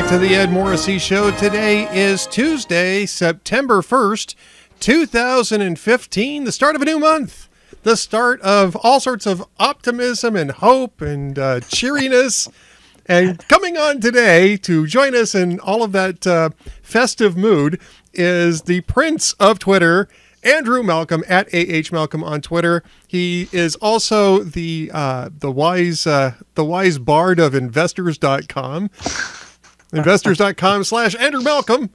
back to the Ed Morrissey Show. Today is Tuesday, September 1st, 2015, the start of a new month. The start of all sorts of optimism and hope and cheeriness. And coming on today to join us in all of that festive mood is the Prince of Twitter, Andrew Malcolm, at AHMalcolm on Twitter. He is also the wise bard of investors.com. Investors.com/Andrew Malcolm.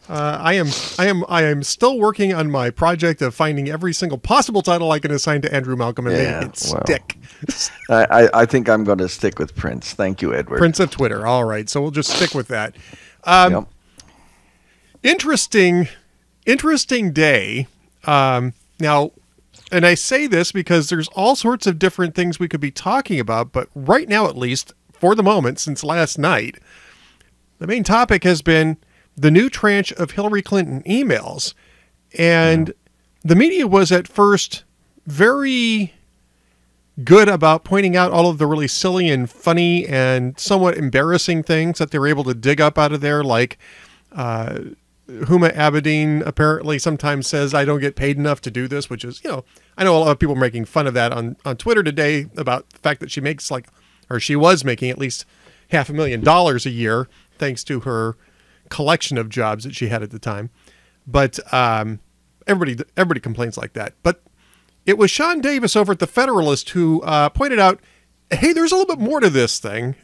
I am still working on my project of finding every single possible title I can assign to Andrew Malcolm and make it stick. I think I'm going to stick with Prince. Thank you, Edward. Prince of Twitter. All right, so we'll just stick with that. Interesting day. Now, and I say this because there's all sorts of different things we could be talking about, but right now, at least for the moment, since last night, the main topic has been the new tranche of Hillary Clinton emails. And the media was at first very good about pointing out all of the really silly and funny and somewhat embarrassing things that they were able to dig up out of there, like Huma Abedin apparently sometimes says, I don't get paid enough to do this, which is, I know a lot of people making fun of that on Twitter today about the fact that she makes she was making at least $500,000 a year, thanks to her collection of jobs that she had at the time. But everybody complains like that. But it was Sean Davis over at The Federalist who pointed out, hey, there's a little bit more to this thing.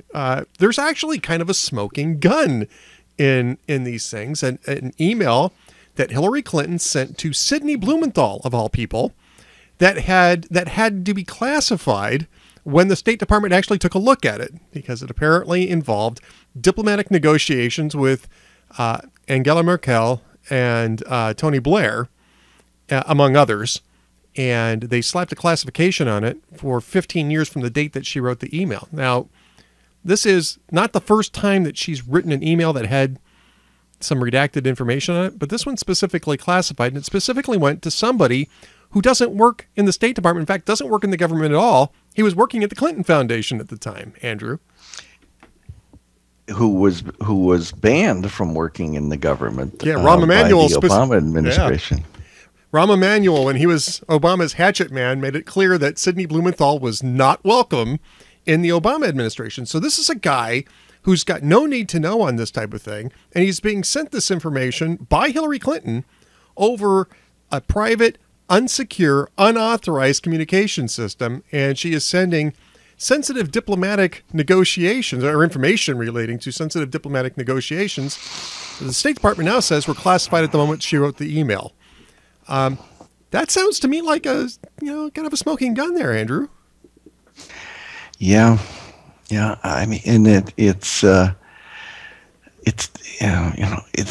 There's actually kind of a smoking gun in these things. And an email that Hillary Clinton sent to Sidney Blumenthal, of all people, that had to be classified when the State Department actually took a look at it, because it apparently involved diplomatic negotiations with Angela Merkel and Tony Blair, among others. And they slapped a classification on it for 15 years from the date that she wrote the email. Now, this is not the first time that she's written an email that had some redacted information on it, but this one's specifically classified, and it specifically went to somebody who doesn't work in the State Department. In fact, doesn't work in the government at all. He was working at the Clinton Foundation at the time, Andrew. Who was banned from working in the government? Yeah, Rahm Emanuel. By the Obama administration. Yeah. Rahm Emanuel, when he was Obama's hatchet man, made it clear that Sidney Blumenthal was not welcome in the Obama administration. So this is a guy who's got no need to know on this type of thing, and he's being sent this information by Hillary Clinton over a private, unsecure, unauthorized communication system, and she is sending sensitive diplomatic negotiations or information relating to sensitive diplomatic negotiations. The State Department now says were classified at the moment she wrote the email. That sounds to me like a, kind of a smoking gun there, Andrew. Yeah. I mean, and it's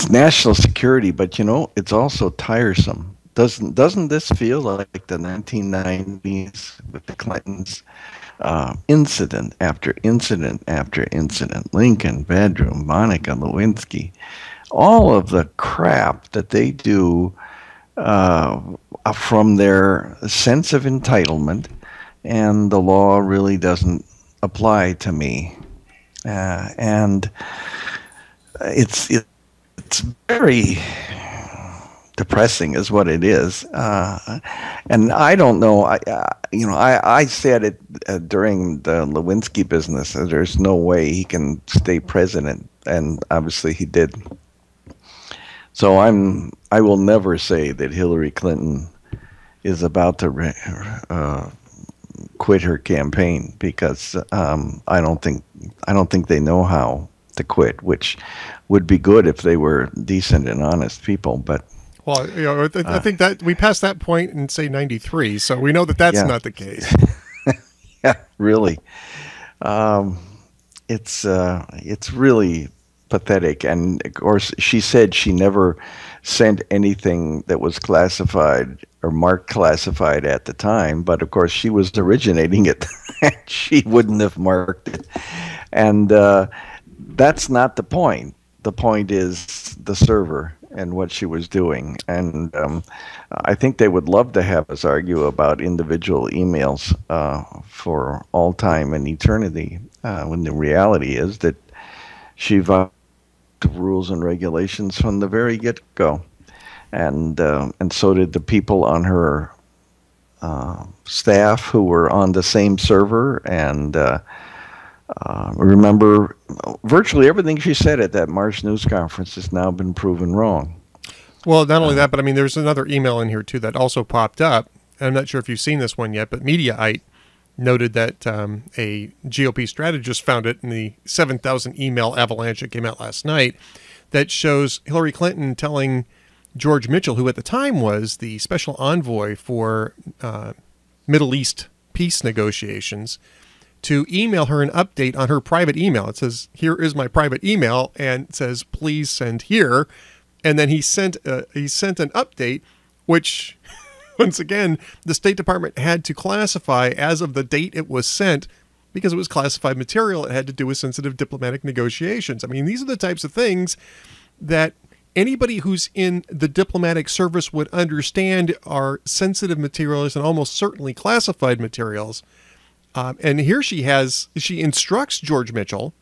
national security, but it's also tiresome. Doesn't this feel like the 1990s with the Clintons? Incident after incident after incident. Lincoln, bedroom, Monica Lewinsky, all of the crap that they do from their sense of entitlement, and the law really doesn't apply to me. And it's very depressing is what it is. And I don't know, I said it during the Lewinsky business, there's no way he can stay president, and obviously he did. So I will never say that Hillary Clinton is about to quit her campaign, because I don't think they know how to quit, which would be good if they were decent and honest people, but well, I think that we passed that point in, say, 93, so we know that that's not the case. Yeah, really. It's really pathetic. And, of course, she said she never sent anything that was classified or marked classified at the time, but, of course, she was originating it. She wouldn't have marked it. And that's not the point. The point is the server and what she was doing. And I think they would love to have us argue about individual emails for all time and eternity, when the reality is that she the rules and regulations from the very get-go, and so did the people on her staff who were on the same server. And remember, virtually everything she said at that March news conference has now been proven wrong. Well, not only that, but I mean, there's another email in here too that also popped up. I'm not sure if you've seen this one yet, but Mediaite noted that a GOP strategist found it in the 7,000 email avalanche that came out last night that shows Hillary Clinton telling George Mitchell, who at the time was the special envoy for Middle East peace negotiations, to email her an update on her private email. It says, "Here is my private email," and it says, "Please send here." And then he sent an update, which, once again, the State Department had to classify as of the date it was sent, because it was classified material. It had to do with sensitive diplomatic negotiations. I mean, these are the types of things that anybody who's in the diplomatic service would understand are sensitive materials and almost certainly classified materials. And here she instructs George Mitchell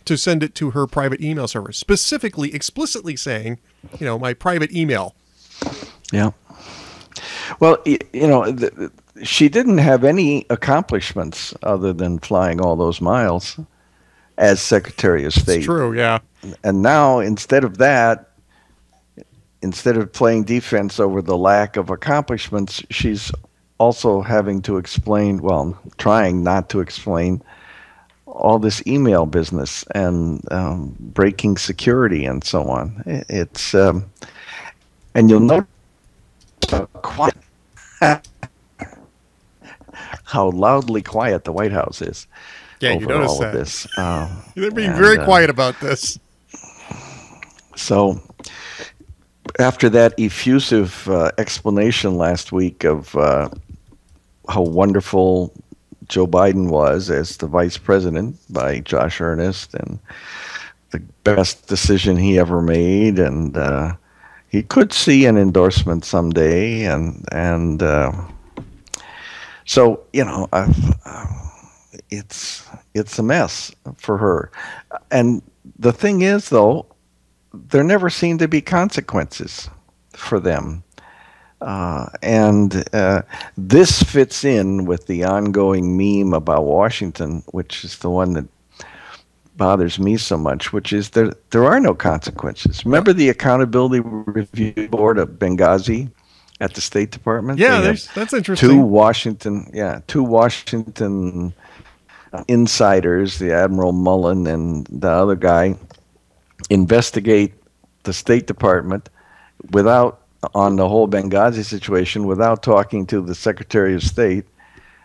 to send it to her private email server, specifically, explicitly saying, my private email. Yeah. Well, she didn't have any accomplishments other than flying all those miles as Secretary of State. It's true, yeah. And now, instead of that, instead of playing defense over the lack of accomplishments, she's also having to explain, trying not to explain, all this email business and breaking security and so on. It's and you'll notice how loudly quiet the White House is. Yeah, you notice all that. Of this. They're being very quiet about this. So after that effusive explanation last week of how wonderful Joe Biden was as the vice president by Josh Earnest, and the best decision he ever made, and he could see an endorsement someday, and so it's a mess for her. And the thing is, though, there never seem to be consequences for them. And this fits in with the ongoing meme about Washington, which is the one that bothers me so much, which is there are no consequences. Remember the Accountability Review Board of Benghazi at the State Department? Yeah, that's interesting. Two Washington insiders, the Admiral Mullen and the other guy, investigate the State Department on the whole Benghazi situation without talking to the Secretary of State,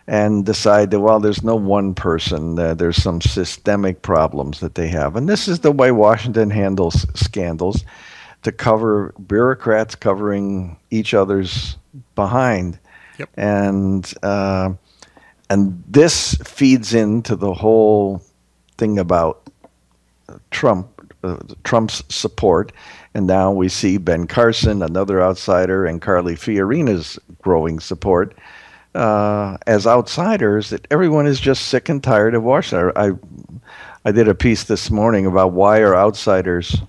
and decide that, there's no one person, there's some systemic problems that they have. And this is the way Washington handles scandals, to cover bureaucrats covering each other's behind. Yep. And this feeds into the whole thing about Trump's support. And now we see Ben Carson, another outsider, and Carly Fiorina's growing support as outsiders, that everyone is just sick and tired of Washington. I did a piece this morning about why are outsiders.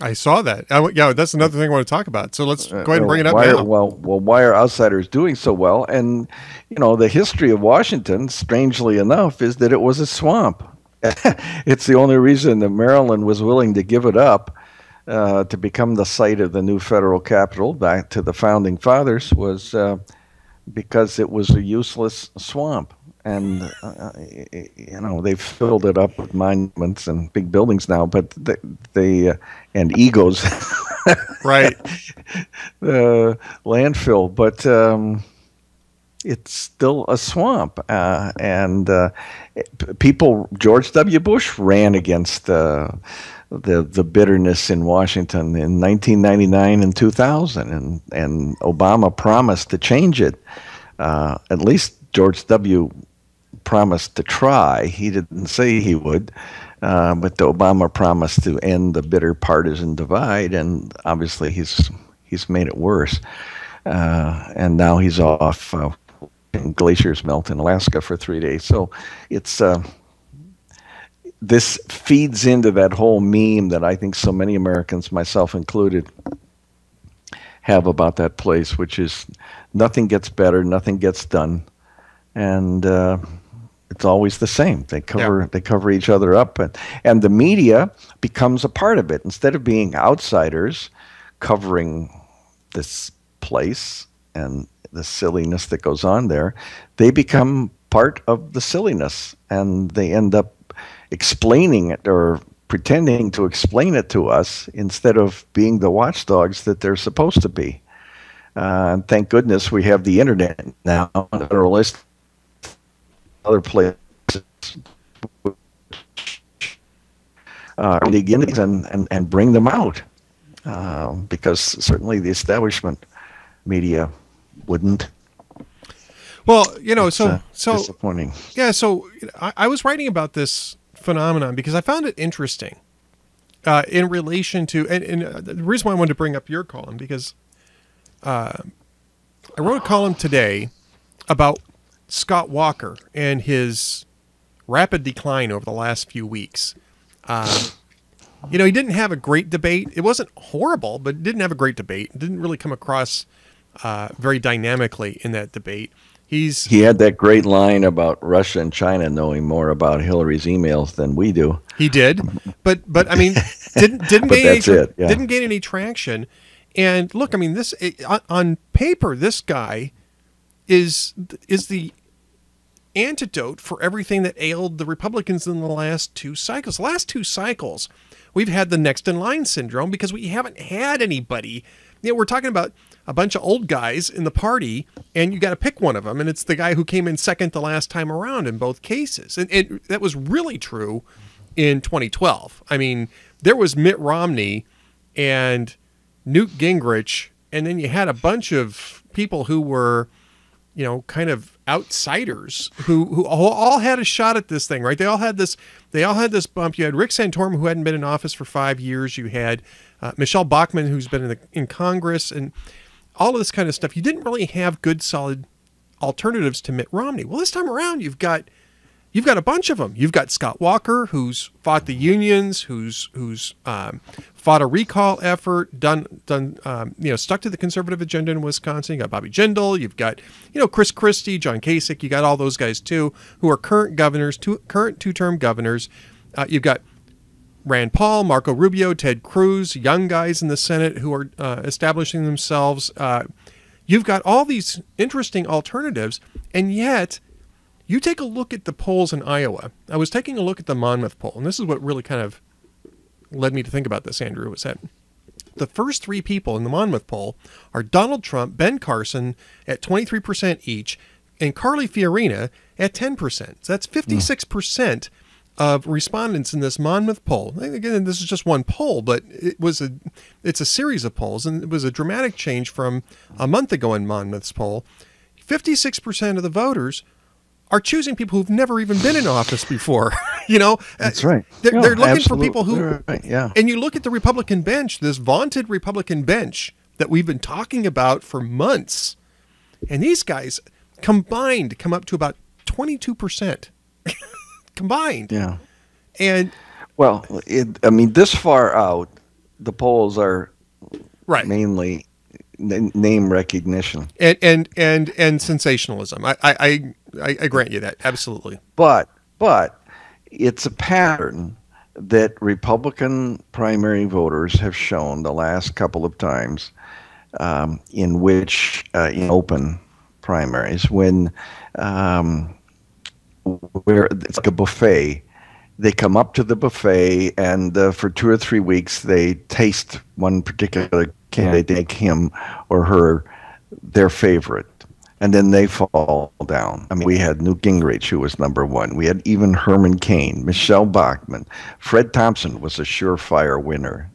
I saw that. Yeah, that's another thing I want to talk about. So let's go ahead and bring it up now. Why are outsiders doing so well? And, the history of Washington, strangely enough, is that it was a swamp. It's the only reason that Maryland was willing to give it up to become the site of the new federal capital back to the founding fathers, was because it was a useless swamp. And, they've filled it up with monuments and big buildings now, but they and egos. Right. Landfill. But it's still a swamp. And George W. Bush ran against the bitterness in Washington in 1999 and 2000, and Obama promised to change it. At least George W. promised to try. He didn't say he would, but Obama promised to end the bitter partisan divide, and obviously he's made it worse. And now he's off. Glaciers melt in Alaska for 3 days. So it's this feeds into that whole meme that I think so many Americans, myself included, have about that place, which is nothing gets better, nothing gets done, and it's always the same. They cover each other up, and the media becomes a part of it instead of being outsiders covering this place and the silliness that goes on there. They become part of the silliness, and they end up explaining it or pretending to explain it to us instead of being the watchdogs that they're supposed to be. And thank goodness we have the internet now, or list other places beginnings and bring them out, because certainly the establishment media wouldn't. Well, so disappointing. Yeah, so I was writing about this phenomenon because I found it interesting in relation to, and the reason why I wanted to bring up your column, because I wrote a column today about Scott Walker and his rapid decline over the last few weeks. He didn't have a great debate. It wasn't horrible, but it didn't have a great debate. It didn't really come across very dynamically in that debate. He had that great line about Russia and China knowing more about Hillary's emails than we do. He did, but I mean, didn't gain any traction. And look, I mean, this on paper, this guy is the antidote for everything that ailed the Republicans in the last two cycles. The last two cycles, we've had the next in line syndrome because we haven't had anybody. We're talking about a bunch of old guys in the party, and you got to pick one of them, and it's the guy who came in second the last time around in both cases. And that was really true in 2012. I mean, there was Mitt Romney and Newt Gingrich, and then you had a bunch of people who were, kind of outsiders who all had a shot at this thing, right? They all had this bump. You had Rick Santorum, who hadn't been in office for 5 years. You had Michelle Bachmann, who's been in Congress, and all of this kind of stuff. You didn't really have good, solid alternatives to Mitt Romney. Well, this time around, you've got a bunch of them. You've got Scott Walker, who's fought the unions, who's fought a recall effort, stuck to the conservative agenda in Wisconsin. You got Bobby Jindal. You've got, Chris Christie, John Kasich. You got all those guys too, who are current governors, current two-term governors. You've got Rand Paul, Marco Rubio, Ted Cruz, young guys in the Senate who are establishing themselves. You've got all these interesting alternatives, and yet you take a look at the polls in Iowa. I was taking a look at the Monmouth poll, and this is what really kind of led me to think about this, Andrew, was that the first three people in the Monmouth poll are Donald Trump, Ben Carson at 23% each, and Carly Fiorina at 10%. So that's 56% of respondents in this Monmouth poll. Again, this is just one poll, but it's a series of polls, and it was a dramatic change from a month ago in Monmouth's poll. 56% of the voters are choosing people who've never even been in office before. That's right. They're looking for people who, right. Yeah. And you look at the Republican bench, this vaunted Republican bench that we've been talking about for months, and these guys combined come up to about 22%. Combined. Yeah. And this far out, the polls are right. Mainly name recognition and sensationalism. I grant you that, absolutely. But it's a pattern that Republican primary voters have shown the last couple of times, in which in open primaries when where it's like a buffet. They come up to the buffet, and for 2 or 3 weeks, they taste one particular candidate, make him or her their favorite, and then they fall down. I mean, we had Newt Gingrich, who was number one. We had even Herman Cain, Michelle Bachmann. Fred Thompson was a surefire winner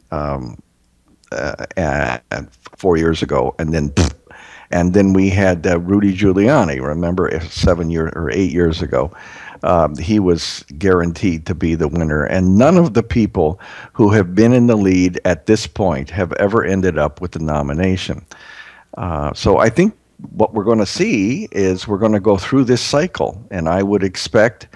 4 years ago, and then we had Rudy Giuliani. Remember, 8 years ago, he was guaranteed to be the winner. And none of the people who have been in the lead at this point have ever ended up with the nomination. So I think what we're going to see is we're going to go through this cycle, and I would expect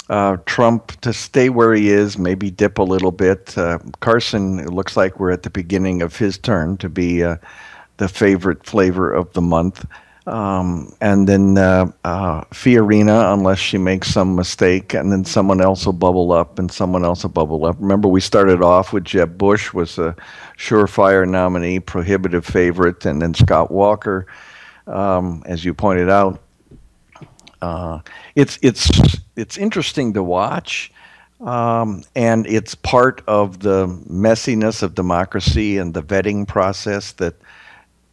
Trump to stay where he is, maybe dip a little bit. Carson, it looks like we're at the beginning of his turn to be the favorite flavor of the month. And then Fiorina, unless she makes some mistake, and then someone else will bubble up, and someone else will bubble up. Remember, we started off with Jeb Bush was a surefire nominee, prohibitive favorite, and then Scott Walker, as you pointed out. It's interesting to watch, and it's part of the messiness of democracy and the vetting process that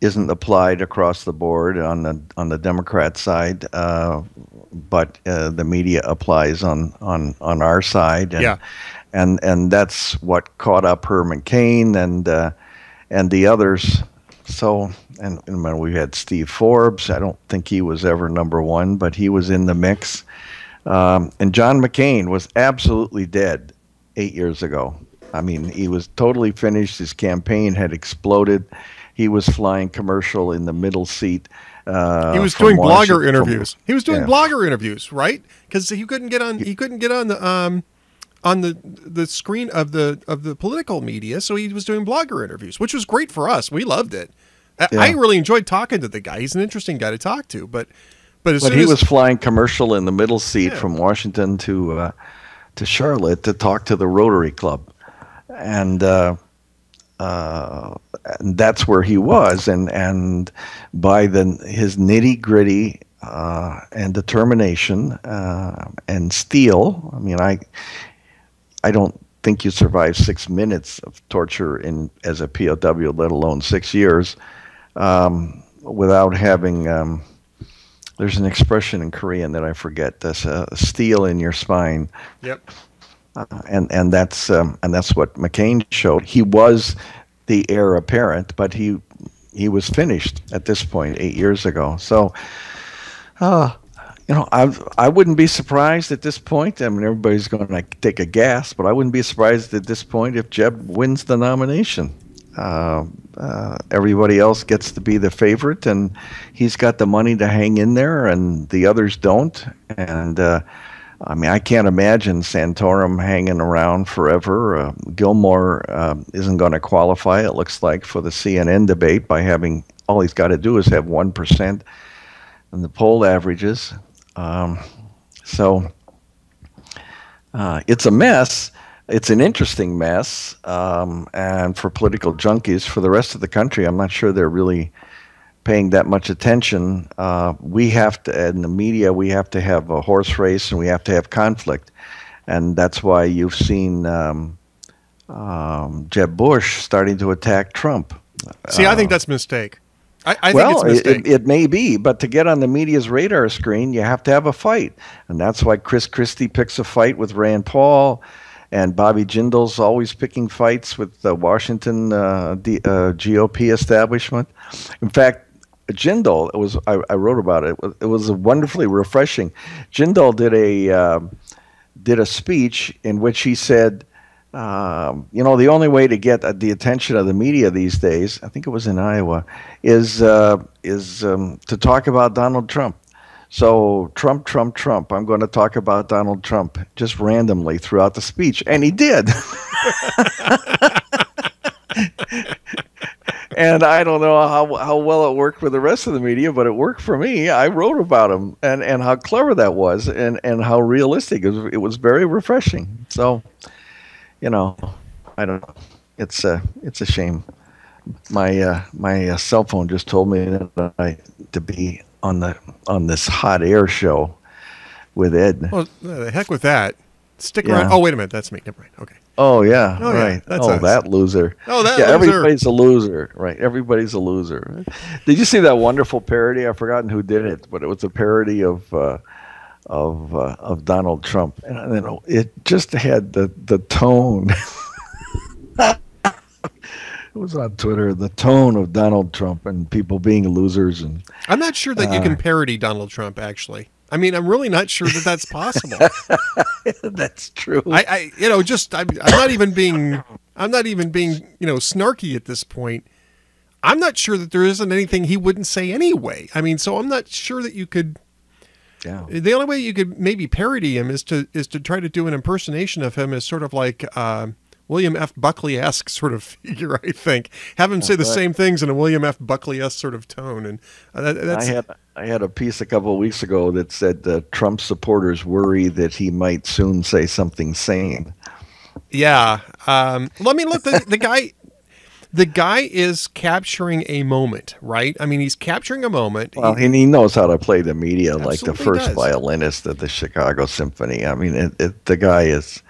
isn't applied across the board on the Democrat side, but the media applies on our side, and Yeah. and that's what caught up Herman Cain and the others. So, and when we had Steve Forbes, I don't think he was ever number one, but he was in the mix. And John McCain was absolutely dead 8 years ago. I mean, he was totally finished. His campaign had exploded. He was flying commercial in the middle seat. He was doing blogger interviews. He was doing blogger interviews, right? Because he couldn't get on. He couldn't get on the screen of the political media, so he was doing blogger interviews, which was great for us. We loved it. I really enjoyed talking to the guy. He's an interesting guy to talk to. But he was flying commercial in the middle seat from Washington to Charlotte to talk to the Rotary Club, and that's where he was. And by his nitty gritty and determination and steel. I mean, I don't think you survive 6 minutes of torture as a POW, let alone 6 years, without having. There's an expression in Korean that I forget. That's steel in your spine. Yep. And that's what McCain showed. He was the heir apparent, but he was finished at this point 8 years ago. So, I wouldn't be surprised at this point. I mean, everybody's going to take a guess, but I wouldn't be surprised at this point if Jeb wins the nomination. Everybody else gets to be the favorite, and he's got the money to hang in there, and the others don't. And I mean, I can't imagine Santorum hanging around forever. Gilmore isn't going to qualify, it looks like, for the CNN debate by having all he's got to do is have 1% in the poll averages. So it's a mess. It's an interesting mess, and for political junkies, for the rest of the country, I'm not sure they're really paying that much attention. We have to, in the media, we have to have a horse race and we have to have conflict, and that's why you've seen Jeb Bush starting to attack Trump. See, I think that's a mistake. I think it's a mistake. It may be, but to get on the media's radar screen, you have to have a fight, and that's why Chris Christie picks a fight with Rand Paul. And Bobby Jindal's always picking fights with the Washington GOP establishment. In fact, Jindal, I wrote about it. It was wonderfully refreshing. Jindal did a speech in which he said, the only way to get the attention of the media these days, I think it was in Iowa, is to talk about Donald Trump. So Trump. I'm going to talk about Donald Trump just randomly throughout the speech. And he did. And I don't know how well it worked for the rest of the media, but it worked for me. I wrote about him and how clever that was and how realistic. It was very refreshing. So, I don't know. It's a shame. My cell phone just told me that I to be on this hot air show with Ed. Well, the heck with that. Stick around. Oh, wait a minute. That's me. Never mind. Okay. Oh, yeah. Oh, right. Yeah, that's us. That loser. Oh, that loser. Everybody's a loser. Right. Everybody's a loser. Did you see that wonderful parody? I've forgotten who did it, but it was a parody of Donald Trump. And then it just had the tone. It was on Twitter, the tone of Donald Trump and people being losers. And I'm not sure that you can parody Donald Trump, actually. I mean, I'm really not sure that that's possible. That's true. I'm not even being snarky at this point. I'm not sure that there isn't anything he wouldn't say anyway. I mean, so I'm not sure that you could. Yeah. The only way you could maybe parody him is to try to do an impersonation of him as sort of like William F. Buckley-esque sort of figure. I think have him say the Right. same things in a William F. Buckley-esque sort of tone, and that's I had a piece a couple of weeks ago that said Trump supporters worry that he might soon say something sane. yeah. Let me look. The guy. The guy is capturing a moment, right? I mean, he's capturing a moment. Well, and he knows how to play the media like the Absolutely first does. violinist at the Chicago Symphony. I mean, the guy is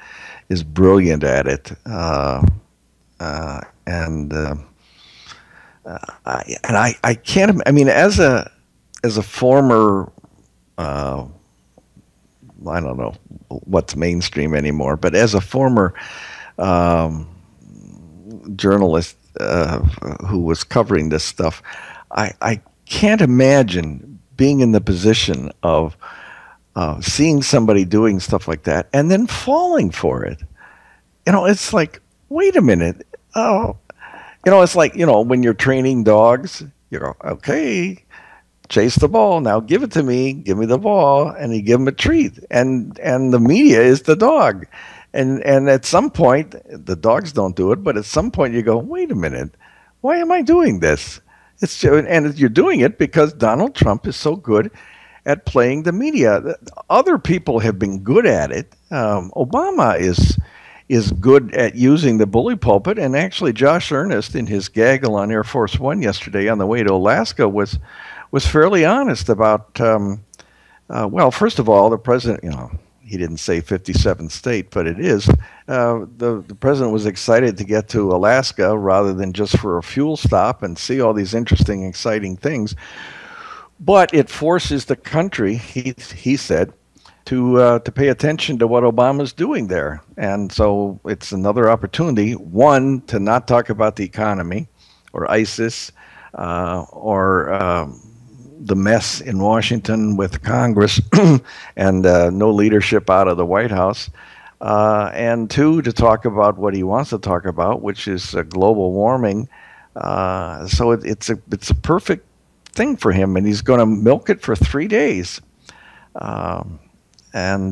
brilliant at it, and I can't. I mean, as a former, I don't know what's mainstream anymore, but as a former journalist who was covering this stuff, I can't imagine being in the position of seeing somebody doing stuff like that and then falling for it. It's like, wait a minute. Oh, it's like, when you're training dogs, okay, chase the ball. Now give it to me. Give me the ball. And you give them a treat. And the media is the dog. And at some point, the dogs don't do it, but at some point you go, wait a minute, why am I doing this? And you're doing it because Donald Trump is so good at playing the media. Other people have been good at it. Obama is good at using the bully pulpit, and actually Josh Earnest in his gaggle on Air Force One yesterday on the way to Alaska was fairly honest about. Well, first of all, the president, he didn't say 57th state, but it is. The president was excited to get to Alaska rather than just for a fuel stop and see all these interesting, exciting things. But it forces the country, he said, to pay attention to what Obama's doing there. And so it's another opportunity, one, to not talk about the economy or ISIS or the mess in Washington with Congress and no leadership out of the White House, and two, to talk about what he wants to talk about, which is global warming. So it's a perfect thing for him, and he's going to milk it for 3 days. And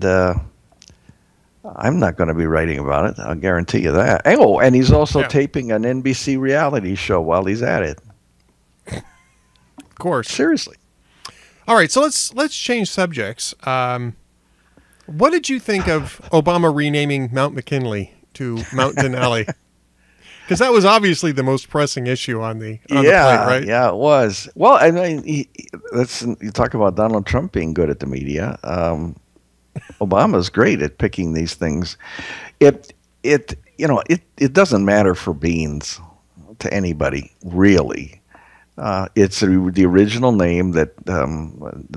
I'm not going to be writing about it. I'll guarantee you that. Oh, and he's also taping an NBC reality show while he's at it. Of course. Seriously. All right, so let's change subjects. What did you think of Obama renaming Mount McKinley to Mount Denali? Because that was obviously the most pressing issue on the plate, right? Yeah, it was. Well, I mean, you talk about Donald Trump being good at the media. Obama's great at picking these things. It doesn't matter for beans to anybody, really. It's the original name that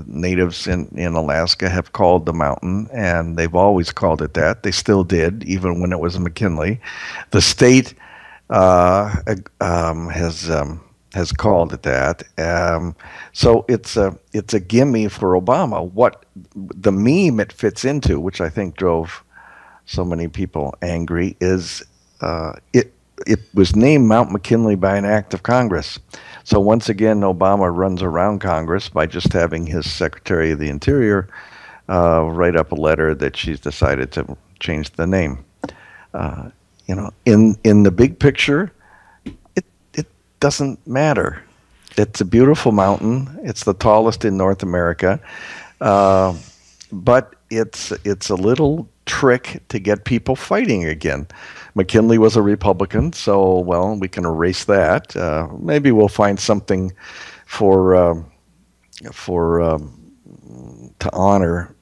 natives in Alaska have called the mountain, and they've always called it that. They still did, even when it was McKinley. The state has called it that. So it's a gimme for Obama. What the meme it fits into, which I think drove so many people angry, is it was named Mount McKinley by an act of Congress. So once again, Obama runs around Congress by just having his Secretary of the Interior write up a letter that she's decided to change the name. In the big picture, it doesn't matter. It's a beautiful mountain. It's the tallest in North America, but it's a little trick to get people fighting again. McKinley was a Republican, so we can erase that. Maybe we'll find something to honor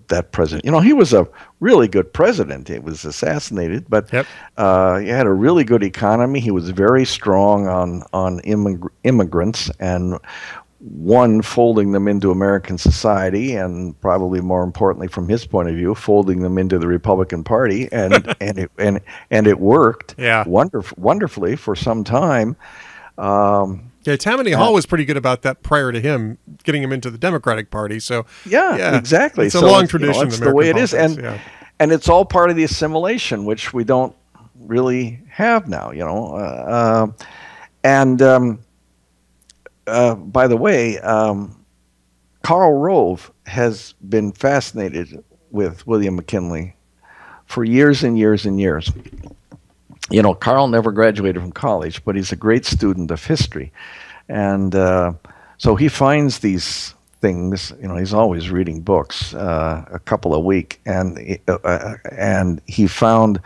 that president. He was a really good president. He was assassinated, but he had a really good economy. He was very strong on immigrants and folding them into American society, and probably more importantly, from his point of view, folding them into the Republican Party, and it worked wonderfully for some time. Tammany Hall was pretty good about that prior to him getting him into the Democratic Party. So exactly. It's a long tradition. It's the way it is, and it's all part of the assimilation, which we don't really have now. By the way, Karl Rove has been fascinated with William McKinley for years and years and years. You know, Karl never graduated from college, but he's a great student of history. And so he finds these things. You know, he's always reading books, a couple a week, and he found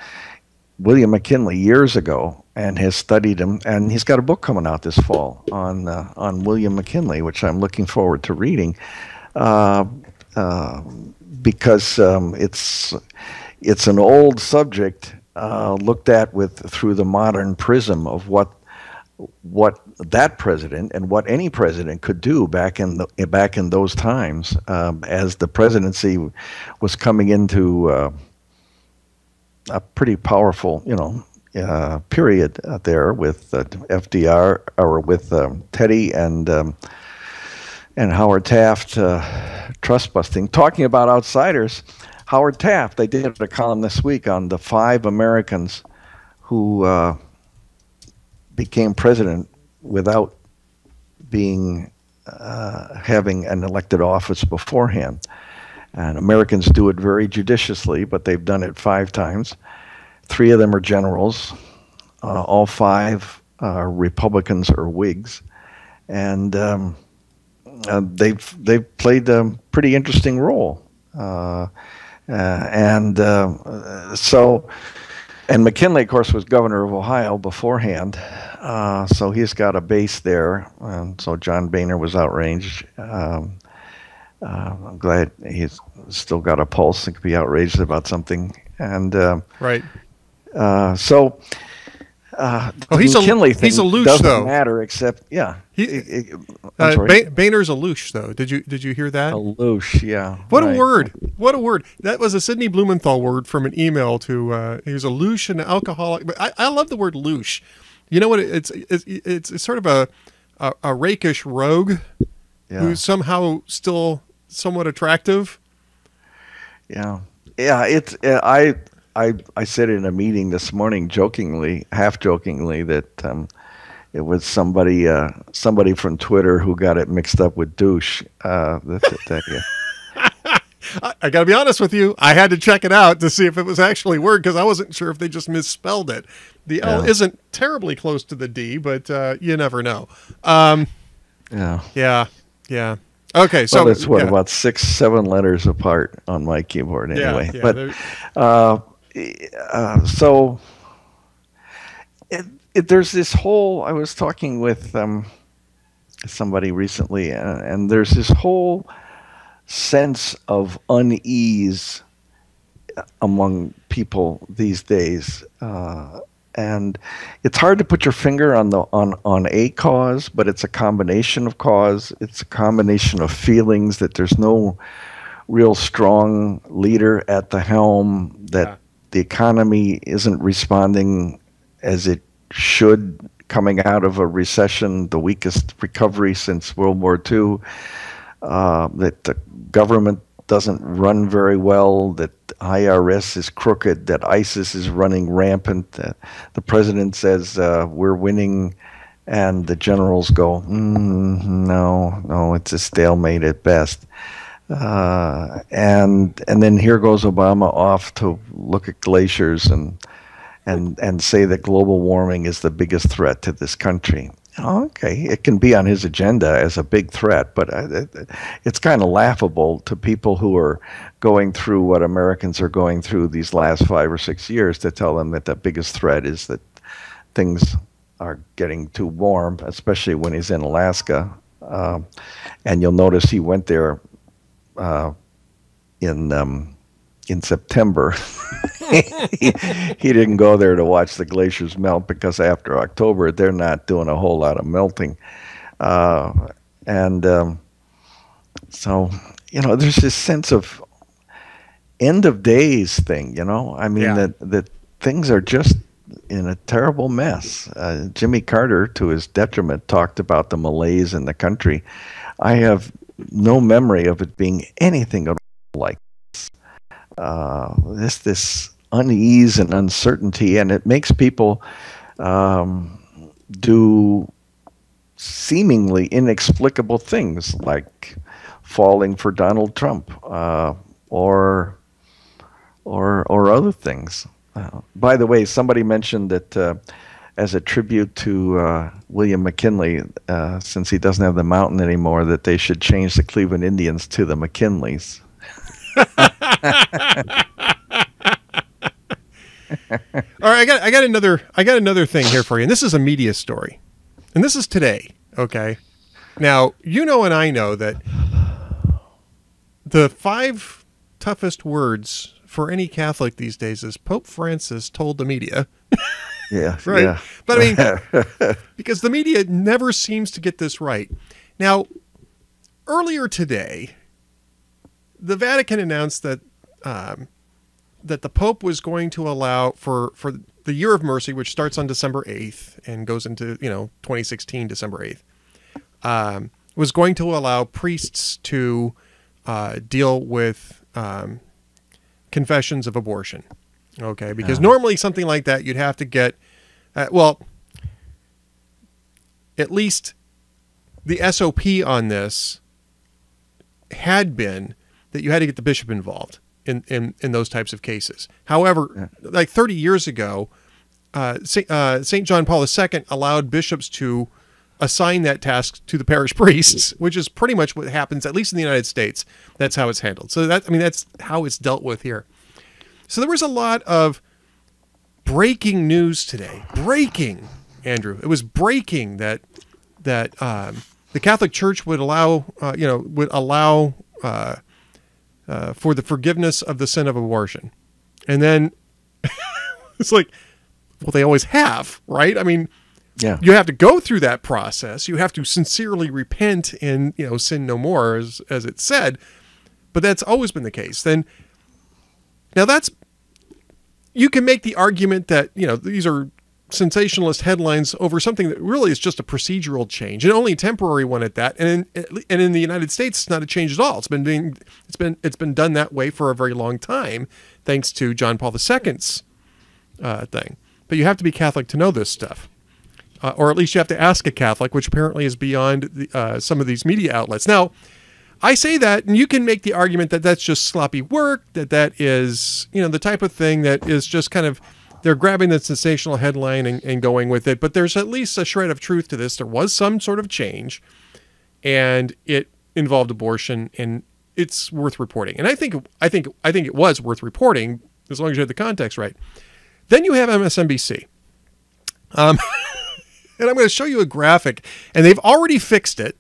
William McKinley years ago and has studied him. And he's got a book coming out this fall on William McKinley, which I'm looking forward to reading, because it's an old subject looked at through the modern prism of what that president and what any president could do back in those times, as the presidency was coming into a pretty powerful, period there with FDR, or with Teddy and Howard Taft trust busting. Talking about outsiders, Howard Taft, they did a column this week on the 5 Americans who became president without having an elected office beforehand. And Americans do it very judiciously, but they've done it 5 times. 3 of them are generals. All 5 are Republicans or Whigs, and they've played a pretty interesting role. And McKinley, of course, was governor of Ohio beforehand, so he's got a base there. And so John Boehner was outraged. I'm glad he's still got a pulse and could be outraged about something. And right. He's McKinley thing he's a louche, doesn't though. matter, except Boehner's a louche, though. Did you hear that? A louche, yeah. What right. a word! What a word! That was a Sidney Blumenthal word from an email to. He was a louche and an alcoholic. But I love the word louche. You know what? It's sort of a rakish rogue who's somehow still somewhat attractive. Yeah. I said in a meeting this morning, half jokingly, that it was somebody from Twitter who got it mixed up with douche. I got to be honest with you. I had to check it out to see if it was actually a word, because I wasn't sure if they just misspelled it. The L isn't terribly close to the D, but you never know. Yeah. Okay, so it's about 6-7 letters apart on my keyboard anyway. So there's this whole. I was talking with somebody recently, and there's this whole sense of unease among people these days, and it's hard to put your finger on a cause, but it's a combination of cause. It's a combination of feelings that there's no real strong leader at the helm, that the economy isn't responding as it should, coming out of a recession, the weakest recovery since World War II, that the government doesn't run very well, that IRS is crooked, that ISIS is running rampant. The president says we're winning, and the generals go, no, it's a stalemate at best. And then here goes Obama off to look at glaciers and say that global warming is the biggest threat to this country. Okay, it can be on his agenda as a big threat, but it's kind of laughable to people who are going through what Americans are going through these last 5 or 6 years to tell them that the biggest threat is that things are getting too warm, especially when he's in Alaska. And you'll notice he went there in September. he didn't go there to watch the glaciers melt, because after October they're not doing a whole lot of melting, so there's this sense of end of days thing. I mean, that things are just in a terrible mess. Jimmy Carter, to his detriment, talked about the malaise in the country. I have no memory of it being anything at all like this unease and uncertainty, and it makes people do seemingly inexplicable things, like falling for Donald Trump or other things. By the way, somebody mentioned that as a tribute to William McKinley, since he doesn't have the mountain anymore, that they should change the Cleveland Indians to the McKinleys. All right, I got another thing here for you, and this is a media story, and this is today. Okay, now you know and I know that the 5 toughest words for any Catholic these days is Pope Francis told the media. Yeah, right. Yeah. But I mean, because the media never seems to get this right. Now, earlier today, the Vatican announced that that the Pope was going to allow for the Year of Mercy, which starts on December 8th and goes into 2016 December 8th, was going to allow priests to deal with confessions of abortion. Okay, because normally something like that you'd have to get, at least the SOP on this had been that you had to get the bishop involved in those types of cases. However, like 30 years ago, St. John Paul II allowed bishops to assign that task to the parish priests, which is pretty much what happens, at least in the United States. That's how it's handled. So that's how it's dealt with here. So there was a lot of breaking news today. Breaking, Andrew. It was breaking that the Catholic Church would allow for the forgiveness of the sin of abortion, and then it's like, well, they always have, right? I mean, you have to go through that process. You have to sincerely repent and sin no more, as it said. But that's always been the case. Now you can make the argument that, these are sensationalist headlines over something that really is just a procedural change, and only a temporary one at that. And in the United States, it's not a change at all. It's been done that way for a very long time, thanks to John Paul II's thing. But you have to be Catholic to know this stuff, or at least you have to ask a Catholic, which apparently is beyond some of these media outlets. Now, I say that, and you can make the argument that that's just sloppy work, that is, the type of thing that is just kind of, they're grabbing the sensational headline and going with it. But there's at least a shred of truth to this. There was some sort of change, and it involved abortion, and it's worth reporting. And I think it was worth reporting, as long as you had the context right. Then you have MSNBC. And I'm going to show you a graphic, and they've already fixed it.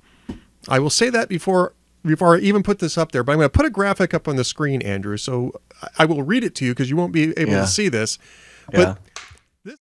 I will say that before I even put this up there, but I'm going to put a graphic up on the screen, Andrew, so I will read it to you because you won't be able to see this. But this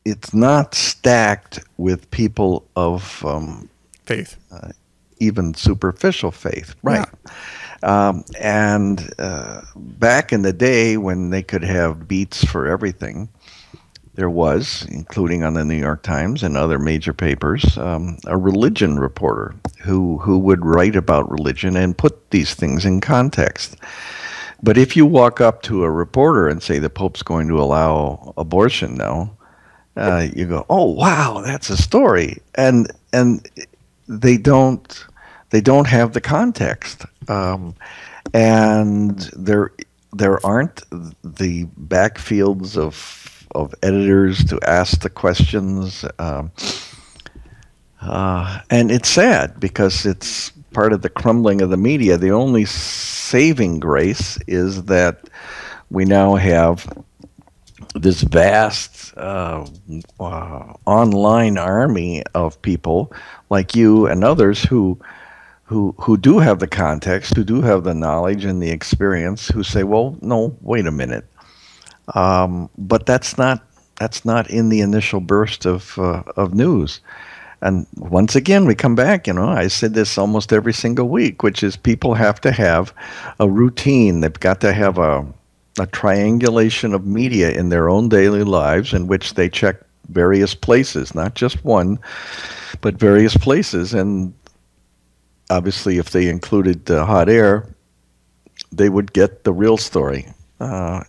It's not stacked with people of faith, even superficial faith, right? And back in the day when they could have beats for everything, there was, including on the New York Times and other major papers, a religion reporter who would write about religion and put these things in context. But if you walk up to a reporter and say the Pope's going to allow abortion now, you go, oh wow, that's a story, and they don't have the context, and there aren't the backfields of editors to ask the questions, and it's sad because it's part of the crumbling of the media. The only saving grace is that we now have this vast online army of people like you and others who who do have the context, who do have the knowledge and the experience, who say, well, no, wait a minute. But that's not in the initial burst of news. And once again, we come back, I said this almost every single week, which is people have to have a routine. They've got to have a triangulation of media in their own daily lives in which they check various places, not just one, but various places. And obviously, if they included hot air, they would get the real story. Well,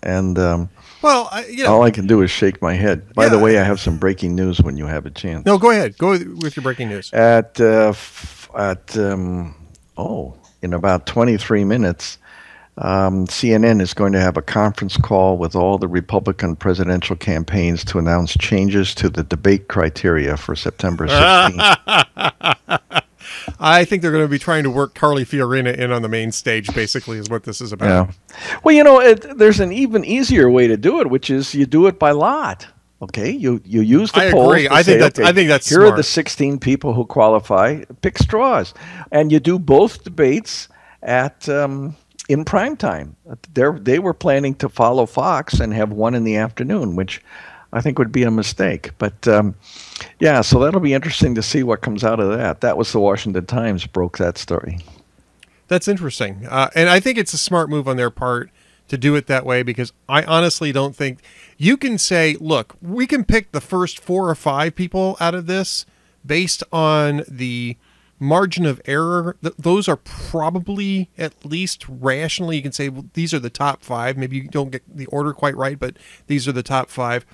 all I can do is shake my head. By the way, I have some breaking news when you have a chance. No, go ahead. Go with your breaking news. In about 23 minutes, CNN is going to have a conference call with all the Republican presidential campaigns to announce changes to the debate criteria for September 16th. I think they're going to be trying to work Carly Fiorina in on the main stage, basically, is what this is about. Yeah. Well, there's an even easier way to do it, which is you do it by lot. Okay, you use the polls. I agree. I think that's here smart. Are the 16 people who qualify. Pick straws, and you do both debates at in prime time. They were planning to follow Fox and have one in the afternoon, which I think would be a mistake. But so that'll be interesting to see what comes out of that. That was the Washington Times broke that story. That's interesting. And I think it's a smart move on their part to do it that way, because I honestly don't think you can say, look, we can pick the first 4 or 5 people out of this based on the margin of error. Those are probably, at least rationally, you can say, well, these are the top 5. Maybe you don't get the order quite right, but these are the top 5.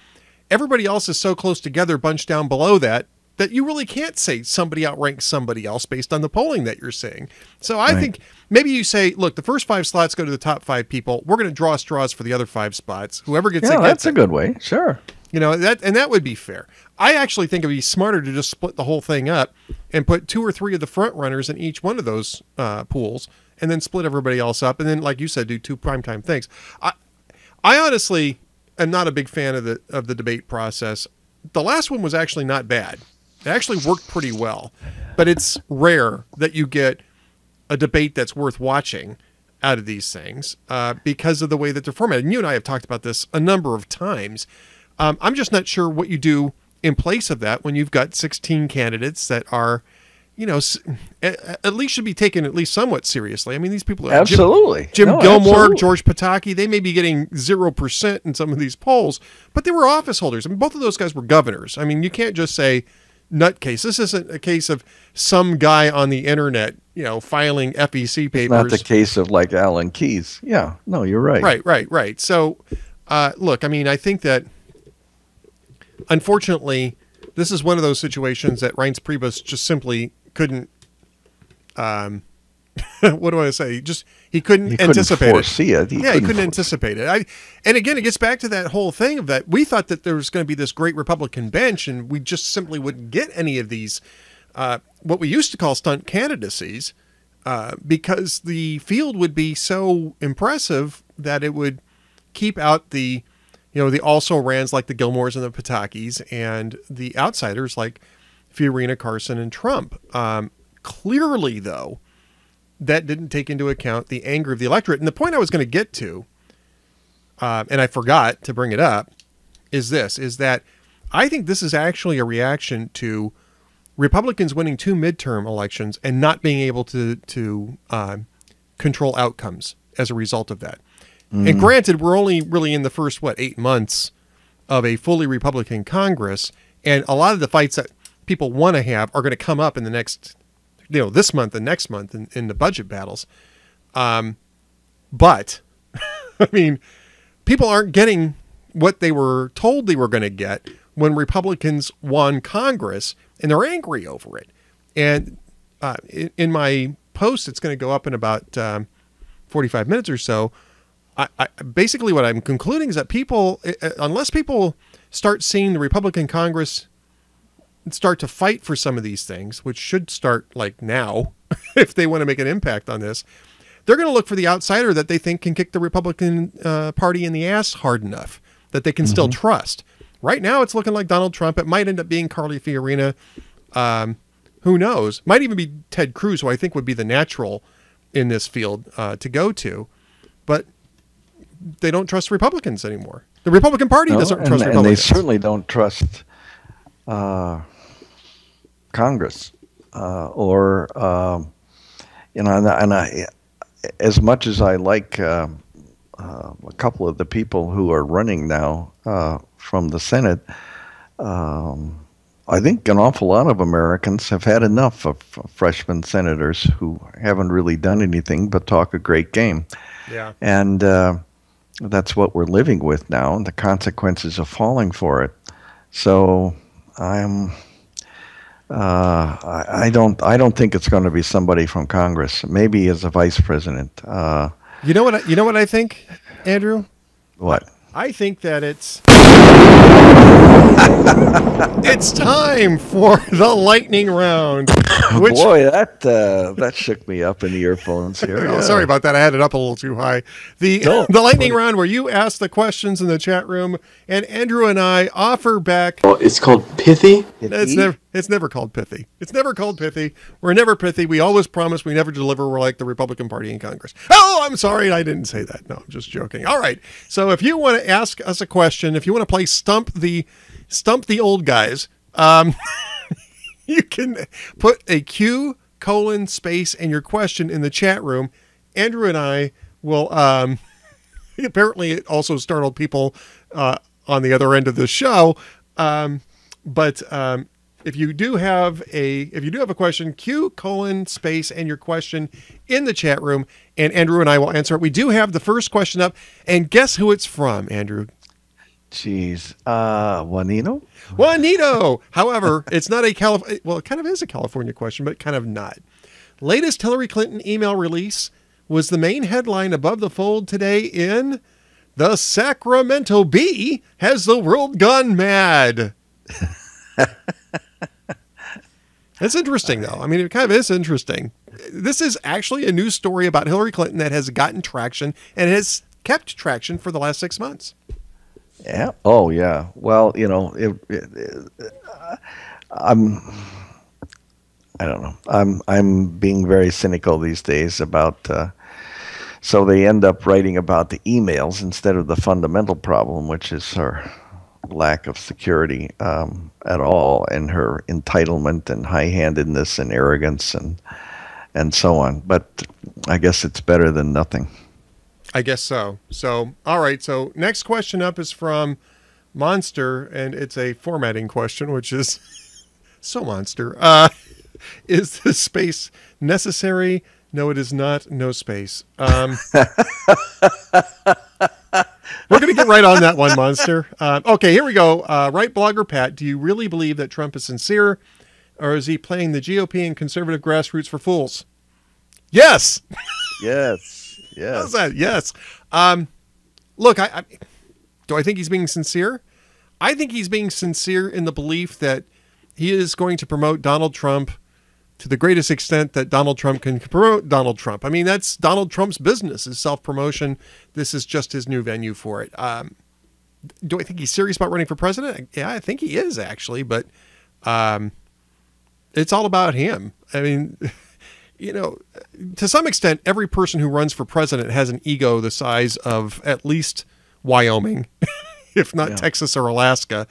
Everybody else is so close together, bunched down below that you really can't say somebody outranks somebody else based on the polling that you're seeing. So I think maybe you say, look, the first 5 slots go to the top 5 people. We're going to draw straws for the other 5 spots. Whoever gets it, gets that's it. a good way. Sure. That would be fair. I actually think it would be smarter to just split the whole thing up and put 2 or 3 of the front runners in each one of those pools, and then split everybody else up. And then, like you said, do 2 primetime things. I honestly am not a big fan of the debate process. The last one was actually not bad. It actually worked pretty well, but it's rare that you get a debate that's worth watching out of these things because of the way that they're formatted. And you and I have talked about this a number of times. I'm just not sure what you do in place of that when you've got 16 candidates that are, at least should be taken at least somewhat seriously. I mean, these people are absolutely Jim Gilmore, absolutely. George Pataki. They may be getting 0% in some of these polls, but they were office holders. I mean, both of those guys were governors. I mean, you can't just say nutcase. This isn't a case of some guy on the internet, filing FEC papers. It's not the case of like Alan Keyes. Yeah, no, you're right. Right. So, look, I mean, I think that unfortunately, this is one of those situations that Reince Priebus just simply couldn't. What do I say? He couldn't anticipate foresee it. He couldn't anticipate it. And again, it gets back to that whole thing of that we thought that there was going to be this great Republican bench, and we just simply wouldn't get any of these, what we used to call stunt candidacies, because the field would be so impressive that it would keep out the also-rans like the Gilmores and the Patakis and the outsiders like Fiorina, Carson, and Trump. Clearly, though, that didn't take into account the anger of the electorate. And the point I was going to get to, and I forgot to bring it up, is that I think this is actually a reaction to Republicans winning 2 midterm elections and not being able to control outcomes as a result of that. And granted, we're only really in the first, 8 months of a fully Republican Congress, and a lot of the fights that people want to have are going to come up in the next, this month and next month in the budget battles. But, I mean, people aren't getting what they were told they were going to get when Republicans won Congress, and they're angry over it. And in my post, it's going to go up in about 45 minutes or so. I basically what I'm concluding is that people, unless people start seeing the Republican Congress start to fight for some of these things, which should start like now, if they want to make an impact on this, they're going to look for the outsider that they think can kick the Republican Party in the ass hard enough that they can still trust. Right now, it's looking like Donald Trump. It might end up being Carly Fiorina. Who knows? Might even be Ted Cruz, who I think would be the natural in this field to go to. But they don't trust Republicans anymore. The Republican Party doesn't trust Republicans. And they certainly don't trust Congress as much as I like a couple of the people who are running now from the Senate, I think an awful lot of Americans have had enough of freshman senators who haven't really done anything but talk a great game. Yeah. And that's what we're living with now, and the consequences of falling for it. So I don't think it's going to be somebody from Congress. Maybe as a vice president. You know what I think, Andrew? What? I think that it's time for the lightning round. Which, boy, that shook me up in the earphones here. Oh, sorry about that. I had it up a little too high. The lightning round where you ask the questions in the chat room, and Andrew and I offer back. Oh, it's called pithy. It's never called pithy. It's never called pithy. We're never pithy. We always promise. We never deliver. We're like the Republican Party in Congress. Oh, I'm sorry. I didn't say that. No, I'm just joking. All right. So if you want to ask us a question, if you want to play Stump the Old Guys, you can put a Q : space and your question in the chat room. Andrew and I will, apparently it also startled people on the other end of the show. But if you do have a question, Q : space and your question in the chat room, and Andrew and I will answer it. We do have the first question up, and guess who it's from, Andrew? Jeez. Juanito? Juanito! However, it's not well, it kind of is a California question, but kind of not. Latest Hillary Clinton email release was the main headline above the fold today in The Sacramento Bee Has the World Gone Mad. It's interesting, though. I mean, it kind of is interesting. This is actually a news story about Hillary Clinton that has gotten traction and has kept traction for the last 6 months. Yeah. Oh, yeah. Well, I don't know. I'm being very cynical these days about. So they end up writing about the emails instead of the fundamental problem, which is her lack of security at all, and her entitlement and high-handedness and arrogance and so on. But I guess it's better than nothing. I guess so. So, all right. So next question up is from Monster, and it's a formatting question, which is so Monster. Is the space necessary? No, it is not. No space. We're going to get right on that one, Monster. Okay, here we go. Right Blogger Pat, do you really believe that Trump is sincere, or is he playing the GOP and conservative grassroots for fools? Yes. Yes. Yes. How's that? Yes. Look, do I think he's being sincere? I think he's being sincere in the belief that he is going to promote Donald Trump to the greatest extent that Donald Trump can promote Donald Trump. I mean, that's Donald Trump's business, is self-promotion. This is just his new venue for it. Do I think he's serious about running for president? Yeah, I think he is, actually, but it's all about him. I mean, to some extent, every person who runs for president has an ego the size of at least Wyoming, if not Texas or Alaska.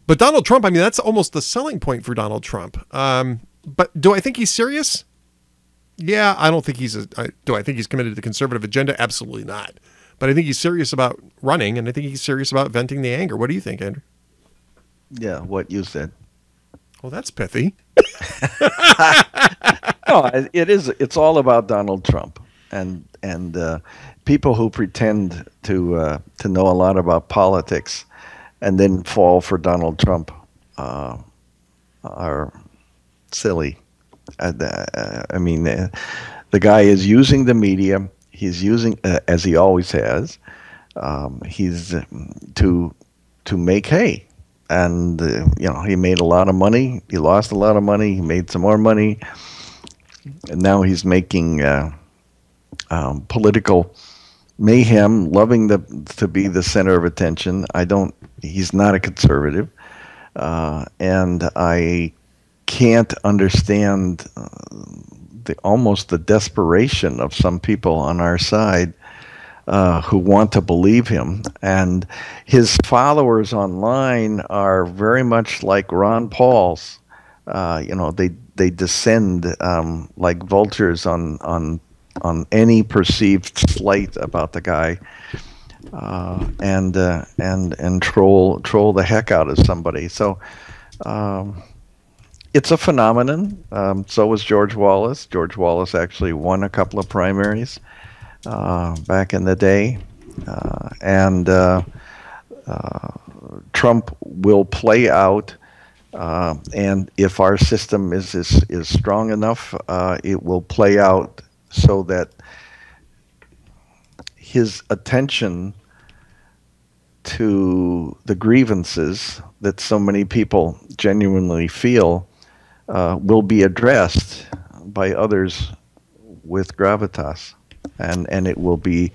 But Donald Trump, I mean, that's almost the selling point for Donald Trump. But do I think he's serious? Yeah, I don't think do I think he's committed to the conservative agenda? Absolutely not. But I think he's serious about running, and I think he's serious about venting the anger. What do you think, Andrew? Yeah, what you said. Well, that's pithy. No, it is. It's all about Donald Trump, and people who pretend to know a lot about politics and then fall for Donald Trump are silly. I mean, the guy is using the media. He's using, as he always has, he's to make hay. And, he made a lot of money. He lost a lot of money. He made some more money. And now he's making political mayhem, loving to be the center of attention. He's not a conservative. And I can't understand almost the desperation of some people on our side who want to believe him. And his followers online are very much like Ron Paul's. They descend like vultures on any perceived slight about the guy, and troll the heck out of somebody. So it's a phenomenon. So was George Wallace. George Wallace actually won a couple of primaries back in the day, and Trump will play out. And if our system is strong enough, it will play out so that his attention to the grievances that so many people genuinely feel will be addressed by others with gravitas, and it will be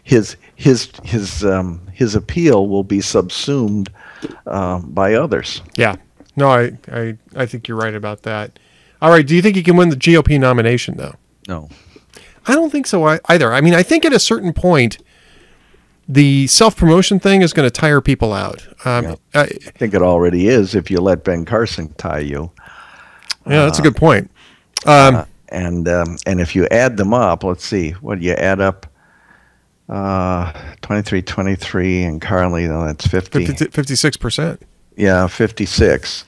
his appeal will be subsumed by others. Yeah. No, I think you're right about that. All right. Do you think he can win the GOP nomination, though? No. I don't think so either. I mean, I think at a certain point, the self-promotion thing is going to tire people out. I think it already is if you let Ben Carson tie you. Yeah, that's a good point. And if you add them up, let's see, what do you add up? 23, and currently, that's 50. 56%. Yeah, 56.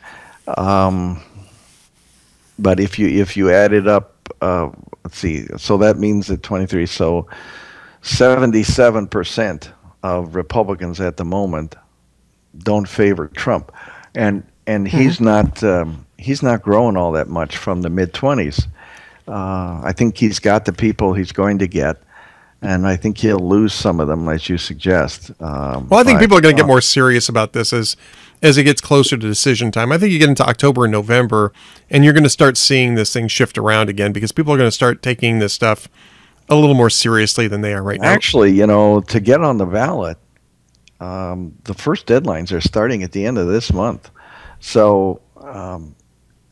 But if you add it up, let's see, so that means that 23, so 77% of Republicans at the moment don't favor Trump, and he's not growing all that much from the mid-20s. I think he's got the people he's going to get, and I think he'll lose some of them, as you suggest. Well, I think people are going to get more serious about this as it gets closer to decision time. I think you get into October and November, and you're going to start seeing this thing shift around again because people are going to start taking this stuff a little more seriously than they are right now. Actually, to get on the ballot, the first deadlines are starting at the end of this month. So,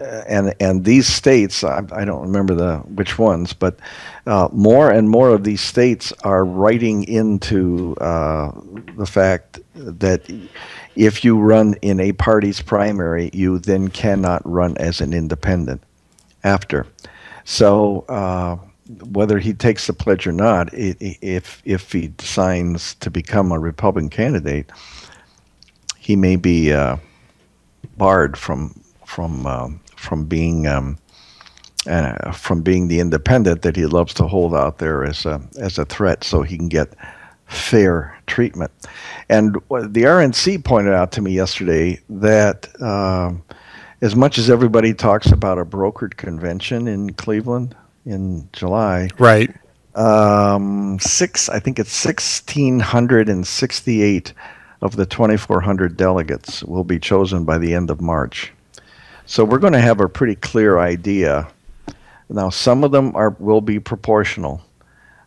and these states, I don't remember which ones, but more and more of these states are writing into the fact that if you run in a party's primary, you then cannot run as an independent after. So whether he takes the pledge or not, if he signs to become a Republican candidate, he may be barred from being the independent that he loves to hold out there as a threat, so he can get fair treatment. And the RNC pointed out to me yesterday that as much as everybody talks about a brokered convention in Cleveland in July, right? I think it's 1,668 of the 2,400 delegates will be chosen by the end of March. So we're going to have a pretty clear idea. Now, some of them will be proportional,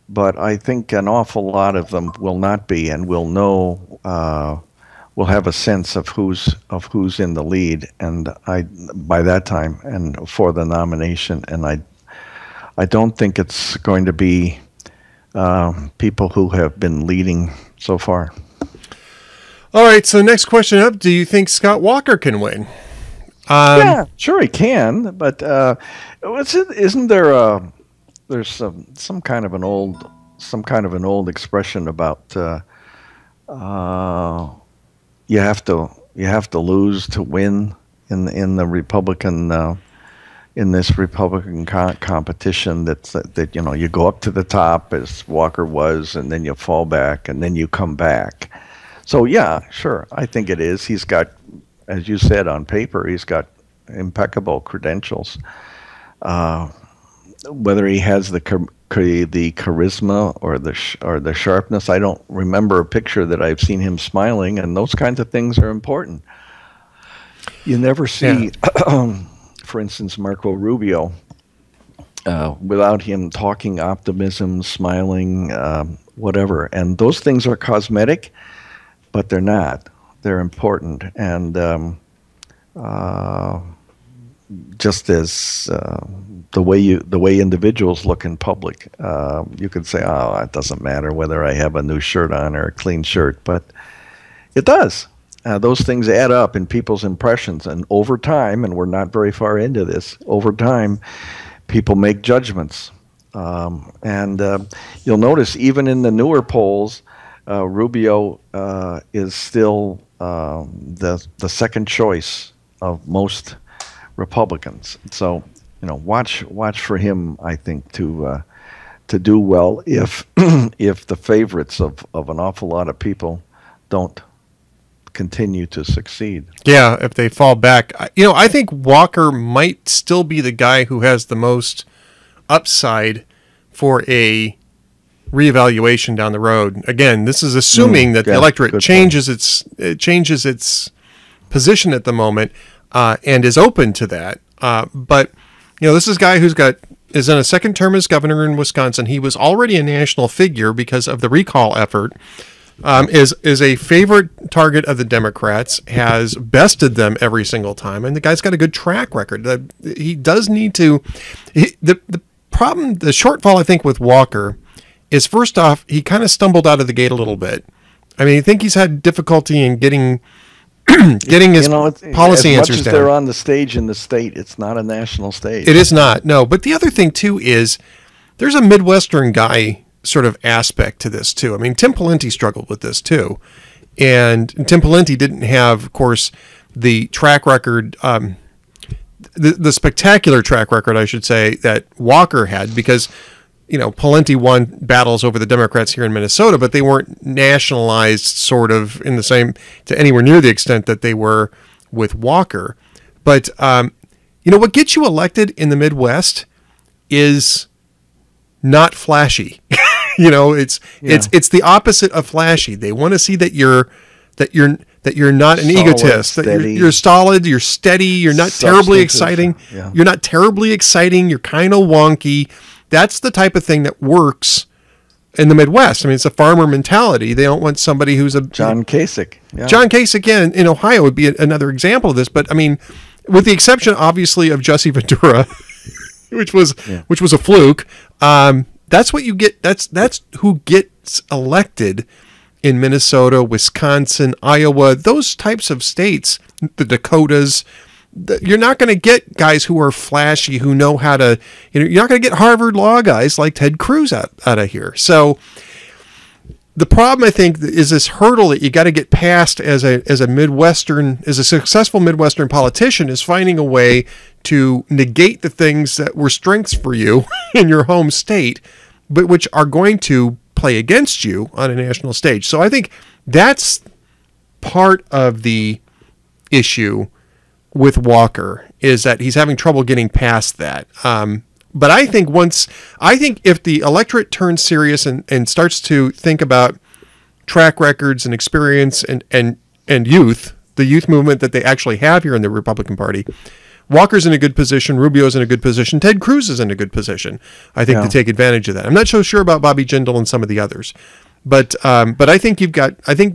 but I think an awful lot of them will not be, and we'll know. We'll have a sense of who's in the lead, and by that time, and for the nomination. And I don't think it's going to be people who have been leading so far. All right. So next question up: do you think Scott Walker can win? Yeah, sure he can, but isn't there there's some kind of an old expression about you have to lose to win in the Republican in this Republican competition that you go up to the top as Walker was, and then you fall back, and then you come back. So yeah, sure, I think it is. He's got, as you said, on paper, he's got impeccable credentials. Whether he has the charisma or the sharpness, I don't remember a picture that I've seen him smiling, and those kinds of things are important. You never see, for instance, Marco Rubio without him talking optimism, smiling, whatever. And those things are cosmetic, but they're not. They're important. And just as the way individuals look in public. You could say, "Oh, it doesn't matter whether I have a new shirt on or a clean shirt," but it does. Those things add up in people's impressions, and over time, and we're not very far into this, over time, people make judgments. And you'll notice even in the newer polls, Rubio is still the second choice of most Republicans. So, watch for him, I think, to do well if if the favorites of an awful lot of people don't continue to succeed. Yeah, if they fall back. I think Walker might still be the guy who has the most upside for a reevaluation down the road. Again, this is assuming that the electorate changes its position at the moment and is open to that. But this is a guy is in a second term as governor in Wisconsin. He was already a national figure because of the recall effort. Is a favorite target of the Democrats, has bested them every single time, and the guy's got a good track record. He does need to. The shortfall, I think, with Walker is, first off, he kind of stumbled out of the gate a little bit. I mean, I think he's had difficulty in getting his policy answers down. As much as they're on the stage in the state, it's not a national stage. It is not, no. But the other thing, too, is there's a Midwestern guy sort of aspect to this too. I mean, Tim Pawlenty struggled with this too, and Tim Pawlenty didn't have, of course, the track record, the spectacular track record, I should say, that Walker had, because Pawlenty won battles over the Democrats here in Minnesota, but they weren't nationalized sort of in the same, to anywhere near the extent that they were with Walker. But what gets you elected in the Midwest is not flashy. It's the opposite of flashy. They want to see that you're not an egotist, that you're solid, you're steady, you're not terribly exciting. Yeah. You're not terribly exciting, you're kind of wonky. That's the type of thing that works in the Midwest. I mean, it's a farmer mentality. They don't want somebody who's a John Kasich. Yeah. John Kasich in Ohio would be another example of this, but I mean, with the exception obviously of Jesse Ventura, which was a fluke. That's what you get. That's who gets elected in Minnesota, Wisconsin, Iowa, those types of states, the Dakotas. You're not going to get guys who are flashy, who know how to, you're not going to get Harvard law guys like Ted Cruz out of here. So the problem, I think, is this hurdle that you got to get past as a successful Midwestern politician, is finding a way to negate the things that were strengths for you in your home state, but which are going to play against you on a national stage. So I think that's part of the issue with Walker, is that he's having trouble getting past that. But I think if the electorate turns serious and starts to think about track records and experience and youth, the youth movement that they actually have here in the Republican Party, Walker's in a good position, Rubio's in a good position, Ted Cruz is in a good position, I think, to take advantage of that. I'm not so sure about Bobby Jindal and some of the others, but I think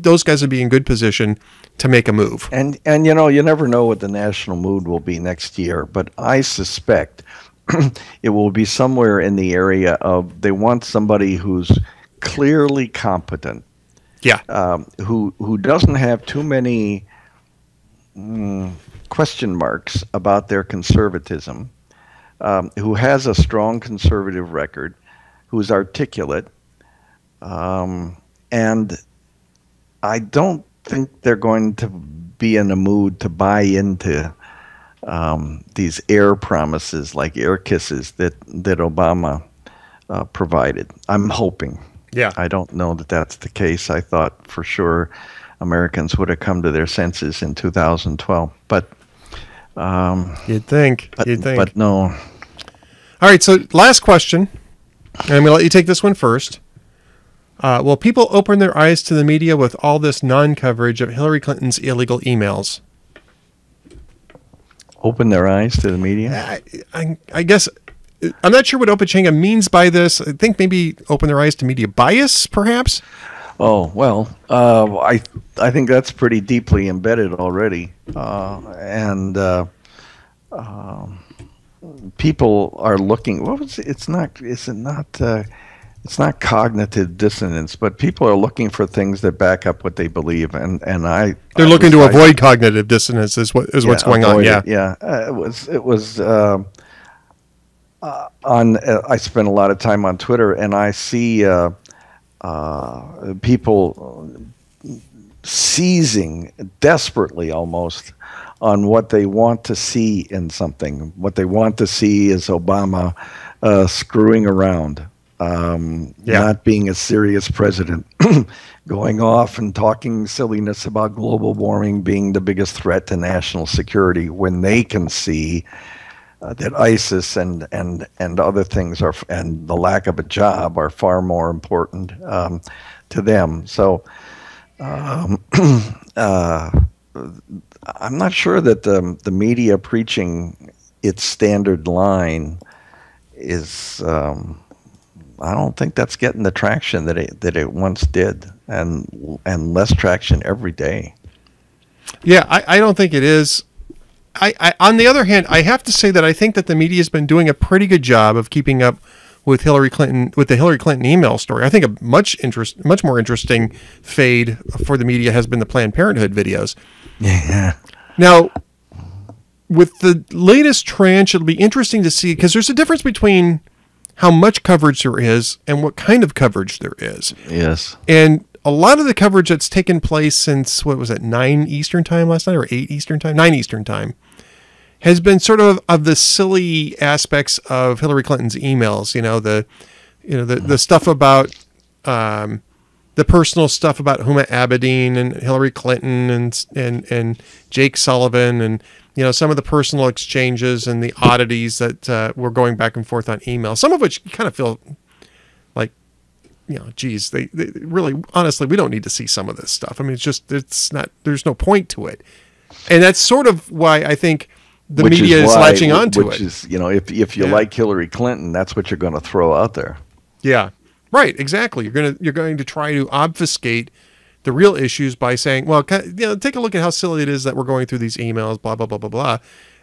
those guys would be in good position to make a move. And you never know what the national mood will be next year, but I suspect it will be somewhere in the area of, they want somebody who's clearly competent. Yeah. Who doesn't have too many question marks about their conservatism, who has a strong conservative record, who's articulate, and I don't think they're going to be in a mood to buy into these air promises, like air kisses that Obama provided. I'm hoping. Yeah. I don't know that that's the case. I thought for sure Americans would have come to their senses in 2012, but you'd think. But no. All right. So last question. I'm going to let you take this one first. Will people open their eyes to the media with all this non-coverage of Hillary Clinton's illegal emails? Open their eyes to the media? I guess I'm not sure what Opachenga means by this. I think maybe open their eyes to media bias, perhaps. Oh well, I think that's pretty deeply embedded already, and people are looking. What was it? It's not? Is it not? It's not cognitive dissonance, but people are looking for things that back up what they believe, and They're I looking was to I, avoid cognitive dissonance is yeah, what's going on. avoid Yeah. it. Yeah, it was on. I spend a lot of time on Twitter, and I see people seizing desperately almost on what they want to see in something. What they want to see is Obama screwing around, Yeah. not being a serious president, going off and talking silliness about global warming being the biggest threat to national security when they can see that ISIS and other things are, and the lack of a job are far more important to them. So uh, I'm not sure that the media preaching its standard line is. I don't think that's getting the traction that it once did, and less traction every day. Yeah, I don't think it is. On the other hand, I have to say that I think that the media has been doing a pretty good job of keeping up with Hillary Clinton, with the Hillary Clinton email story. I think a much more interesting fade for the media has been the Planned Parenthood videos. Yeah. Now, with the latest tranche, it'll be interesting to see because there's a difference between how much coverage there is and what kind of coverage there is. Yes. And a lot of the coverage that's taken place since, what was it, 9 Eastern time last night or 8 Eastern time? 9 Eastern time has been sort of the silly aspects of Hillary Clinton's emails. The stuff about the personal stuff about Huma Abedin and Hillary Clinton and Jake Sullivan and some of the personal exchanges and the oddities that were going back and forth on email. Some of which you kind of feel like, geez, they really, honestly, we don't need to see some of this stuff. I mean, it's not, there's no point to it. And that's sort of why I think the media is latching onto it. Which is, if you like Hillary Clinton, that's what you're going to throw out there. Yeah, right. Exactly. You're going to try to obfuscate the real issues by saying, well, take a look at how silly it is that we're going through these emails, blah, blah, blah, blah, blah.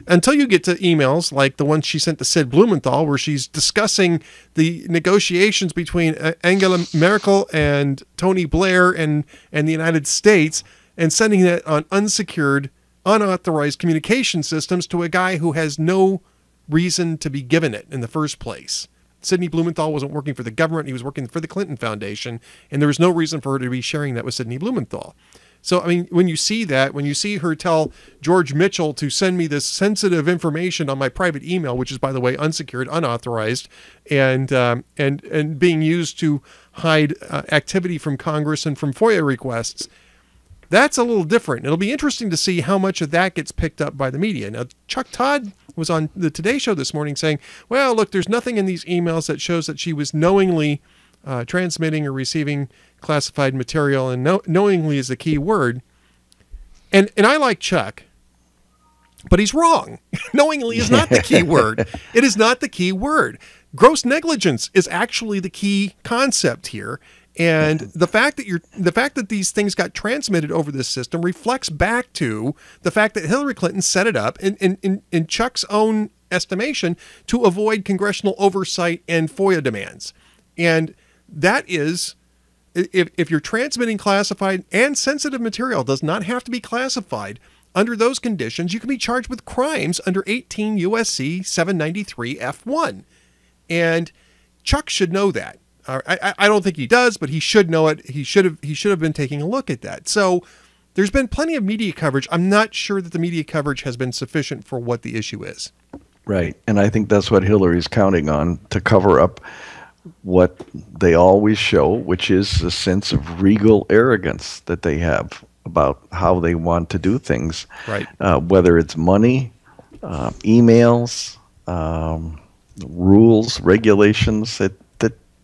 Until you get to emails like the one she sent to Sid Blumenthal, where she's discussing the negotiations between Angela Merkel and Tony Blair and the United States, and sending that on unsecured, unauthorized communication systems to a guy who has no reason to be given it in the first place. Sidney Blumenthal wasn't working for the government. He was working for the Clinton Foundation, and there was no reason for her to be sharing that with Sidney Blumenthal. So, I mean, when you see her tell George Mitchell to send me this sensitive information on my private email, which is, by the way, unsecured, unauthorized, and being used to hide activity from Congress and from FOIA requests, that's a little different. It'll be interesting to see how much of that gets picked up by the media. Now, Chuck Todd was on the Today Show this morning saying, well, look, there's nothing in these emails that shows that she was knowingly transmitting or receiving classified material, and knowingly is the key word. And I like Chuck, but he's wrong. Knowingly is not the key word. It is not the key word. Gross negligence is actually the key concept here. And the fact that these things got transmitted over this system reflects back to the fact that Hillary Clinton set it up in Chuck's own estimation to avoid congressional oversight and FOIA demands. And that is, if you're transmitting classified and sensitive material, does not have to be classified. Under those conditions, you can be charged with crimes under 18 USC 793 F1. And Chuck should know that. I don't think he does, but he should know it. He should have been taking a look at that. So there's been plenty of media coverage. I'm not sure that the media coverage has been sufficient for what the issue is. Right. And I think that's what Hillary's counting on to cover up what they always show, which is a sense of regal arrogance that they have about how they want to do things. Right. Whether it's money, emails, rules, regulations, that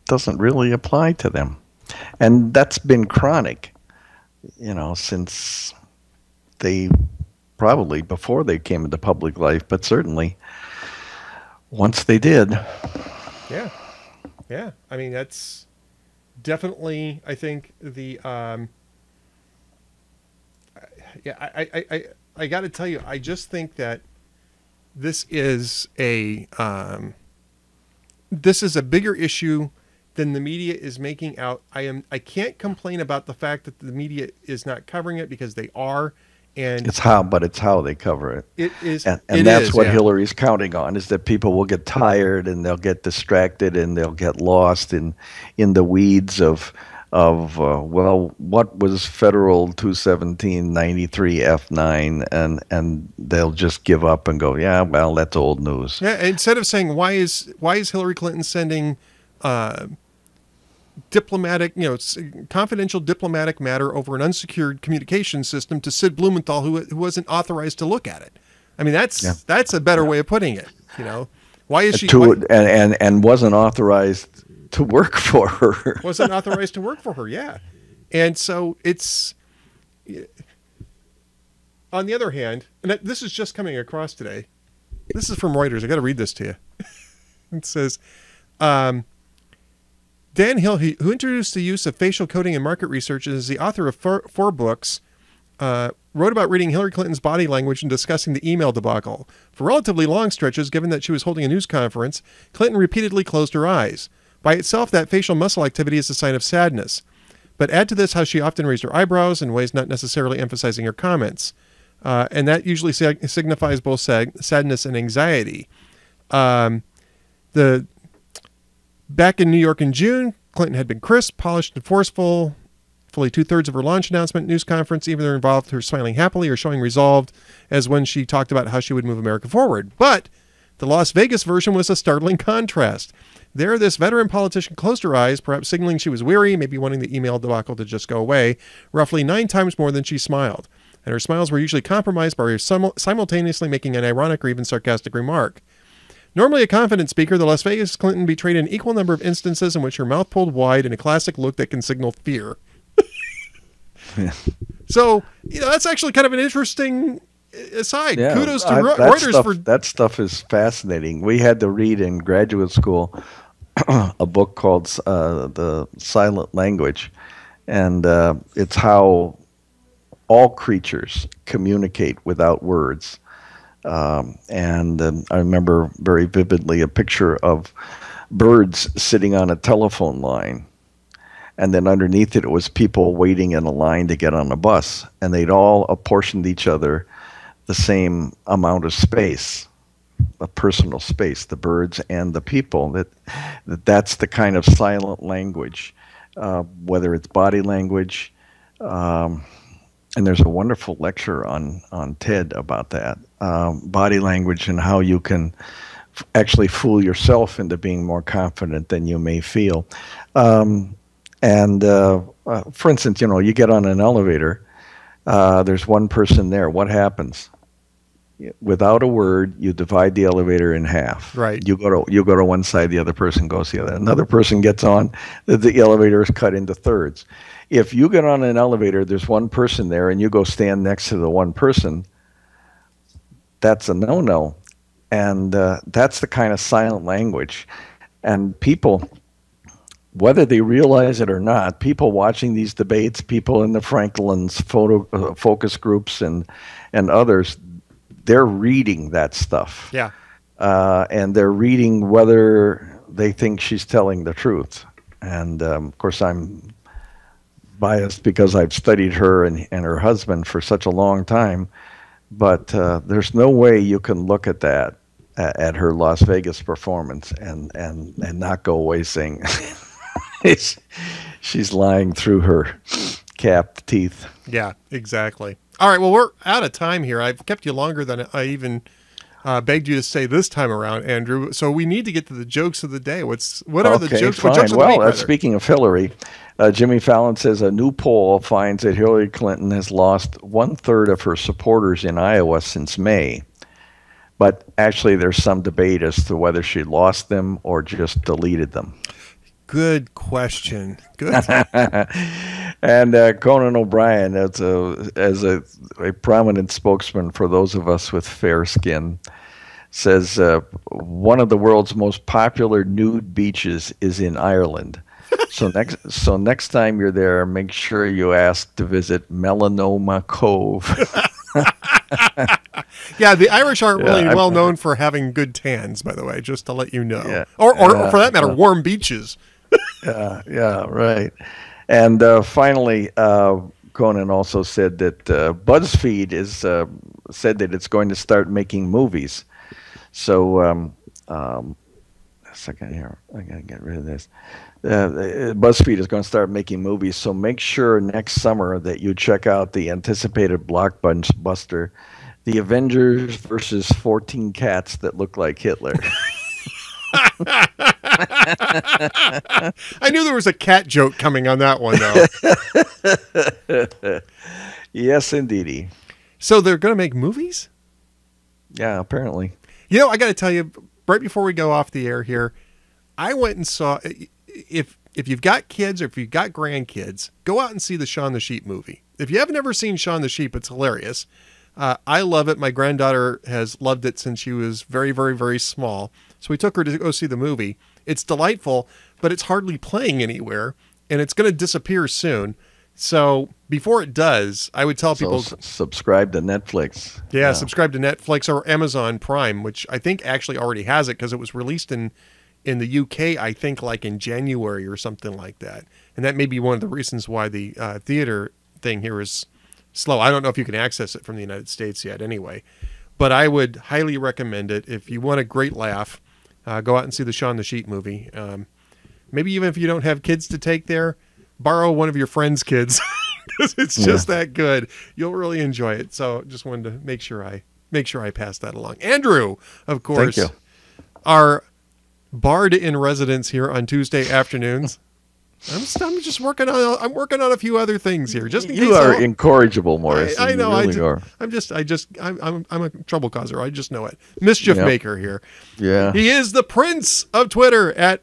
doesn't really apply to them. And that's been chronic, since they probably before they came into public life, but certainly once they did. Yeah. Yeah. I mean, that's definitely, I think I got to tell you, I just think that this is a bigger issue than the media is making out. I can't complain about the fact that the media is not covering it, because they are, and it's how they cover it. It is, and that's what Hillary's counting on, is that people will get tired and they'll get distracted and they'll get lost in the weeds of well, what was Federal 21793 F9, and they'll just give up and go, yeah, well, that's old news. Yeah, instead of saying why is Hillary Clinton sending diplomatic, confidential diplomatic matter over an unsecured communication system to Sid Blumenthal, who wasn't authorized to look at it. I mean, that's a better way of putting it. Why is she and wasn't authorized to work for her? Wasn't authorized to work for her, yeah. And so it's, on the other hand, and this is just coming across today. This is from Reuters. I got to read this to you. It says, Dan Hill, who introduced the use of facial coding in market research, is the author of four books, wrote about reading Hillary Clinton's body language and discussing the email debacle. For relatively long stretches, given that she was holding a news conference, Clinton repeatedly closed her eyes. By itself, that facial muscle activity is a sign of sadness. But add to this how she often raised her eyebrows in ways not necessarily emphasizing her comments. And that usually signifies both sadness and anxiety. Back in New York in June, Clinton had been crisp, polished, and forceful. Fully 2/3 of her launch announcement news conference either involved her smiling happily or showing resolved, as when she talked about how she would move America forward. But the Las Vegas version was a startling contrast. There, this veteran politician closed her eyes, perhaps signaling she was weary, maybe wanting the email debacle to just go away, roughly 9 times more than she smiled. And her smiles were usually compromised by her simultaneously making an ironic or even sarcastic remark. Normally a confident speaker, the Las Vegas Clinton betrayed an equal number of instances in which her mouth pulled wide in a classic look that can signal fear. Yeah. So, that's actually kind of an interesting aside. Yeah, Kudos to Reuters for... That stuff is fascinating. We had to read in graduate school a book called The Silent Language, and it's how all creatures communicate without words. And I remember very vividly a picture of birds sitting on a telephone line. And then underneath it was people waiting in a line to get on a bus. And they'd all apportioned each other the same amount of space, a personal space, the birds and the people. That's the kind of silent language, whether it's body language. And there's a wonderful lecture on TED about that. Body language and how you can actually fool yourself into being more confident than you may feel. For instance, you get on an elevator, there's one person there. What happens? Without a word, you divide the elevator in half. Right. You go to one side, the other person goes the other. Another person gets on, the elevator is cut into thirds. If you get on an elevator, there's one person there, and you go stand next to the one person, that's a no-no. And that's the kind of silent language. And people, whether they realize it or not, people watching these debates, people in the Franklin's focus groups and others, they're reading that stuff. Yeah. And they're reading whether they think she's telling the truth. And, of course, I'm biased because I've studied her and her husband for such a long time. But there's no way you can look at that, at her Las Vegas performance and not go away saying she's lying through her capped teeth. Yeah, exactly. All right, well, we're out of time here. I've kept you longer than I even begged you to say this time around, Andrew. So we need to get to the jokes of the day. What are the jokes? Fine. What jokes of the week, speaking of Hillary, Jimmy Fallon says a new poll finds that Hillary Clinton has lost 1/3 of her supporters in Iowa since May. But actually, there's some debate as to whether she lost them or just deleted them. Good question. Good. And Conan O'Brien, as a prominent spokesman for those of us with fair skin, says one of the world's most popular nude beaches is in Ireland. So next time you're there, make sure you ask to visit Melanoma Cove. Yeah, the Irish aren't Yeah, really well known for having good tans, by the way, just to let you know. Yeah, Or for that matter, yeah, warm beaches. yeah, right. And finally, Conan also said that BuzzFeed is said that it's going to start making movies. So a second here, I gotta get rid of this. BuzzFeed is going to start making movies, so make sure next summer that you check out the anticipated blockbuster, The Avengers versus 14 Cats That Look Like Hitler. I knew there was a cat joke coming on that one, though. Yes, indeedy. So they're going to make movies? Yeah, apparently. You know, I got to tell you, right before we go off the air here, I went and saw, if you've got kids or if you've got grandkids, go out and see the Shaun the Sheep movie. If you haven't ever seen Shaun the Sheep, it's hilarious. I love it. My granddaughter has loved it since she was very, very, very small. So we took her to go see the movie. It's delightful, but it's hardly playing anywhere, and it's going to disappear soon. So before it does, I would tell people... subscribe to Netflix. Yeah, subscribe to Netflix or Amazon Prime, which I think actually already has it because it was released in the UK, I think, like in January or something like that. And that may be one of the reasons why the theater thing here is slow. I don't know if you can access it from the United States yet anyway. But I would highly recommend it. If you want a great laugh, go out and see the Shaun the Sheep movie. Maybe even if you don't have kids to take there, borrow one of your friends' kids because it's just that good. You'll really enjoy it. So just wanted to make sure I pass that along. Andrew, of course, thank you. Our bard in residence here on Tuesday afternoons. I'm just working on a few other things here. Just in case you are incorrigible, Morris. I know. You really are. I'm a trouble causer. I just know it. Mischief maker here. Yeah. He is the prince of Twitter at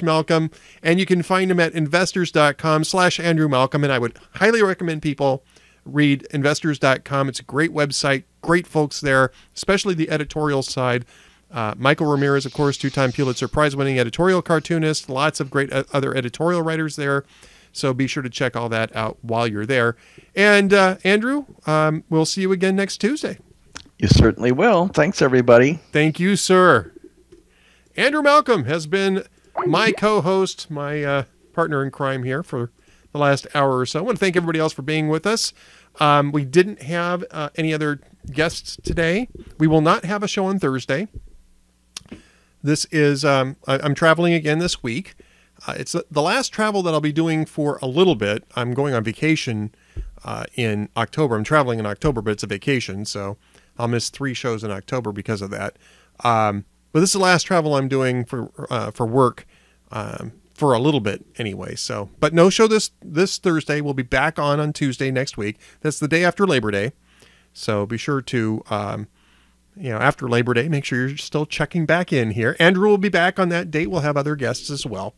@Malcolm, and you can find him at investors.com/Andrew Malcolm. And I would highly recommend people read investors.com. It's a great website, great folks there, especially the editorial side. Michael Ramirez, of course, 2-time Pulitzer Prize-winning editorial cartoonist. Lots of great other editorial writers there. So be sure to check all that out while you're there. And Andrew, we'll see you again next Tuesday. You certainly will. Thanks, everybody. Thank you, sir. Andrew Malcolm has been my co-host, my partner in crime here for the last hour or so. I want to thank everybody else for being with us. We didn't have any other guests today. We will not have a show on Thursday. This is, I'm traveling again this week. It's the last travel that I'll be doing for a little bit. I'm going on vacation in October. I'm traveling in October, but it's a vacation, so I'll miss 3 shows in October because of that. But this is the last travel I'm doing for work for a little bit anyway. So, but no show this Thursday. We'll be back on Tuesday next week. That's the day after Labor Day. So be sure to... after Labor Day, make sure you're still checking back in here. Andrew will be back on that date. We'll have other guests as well.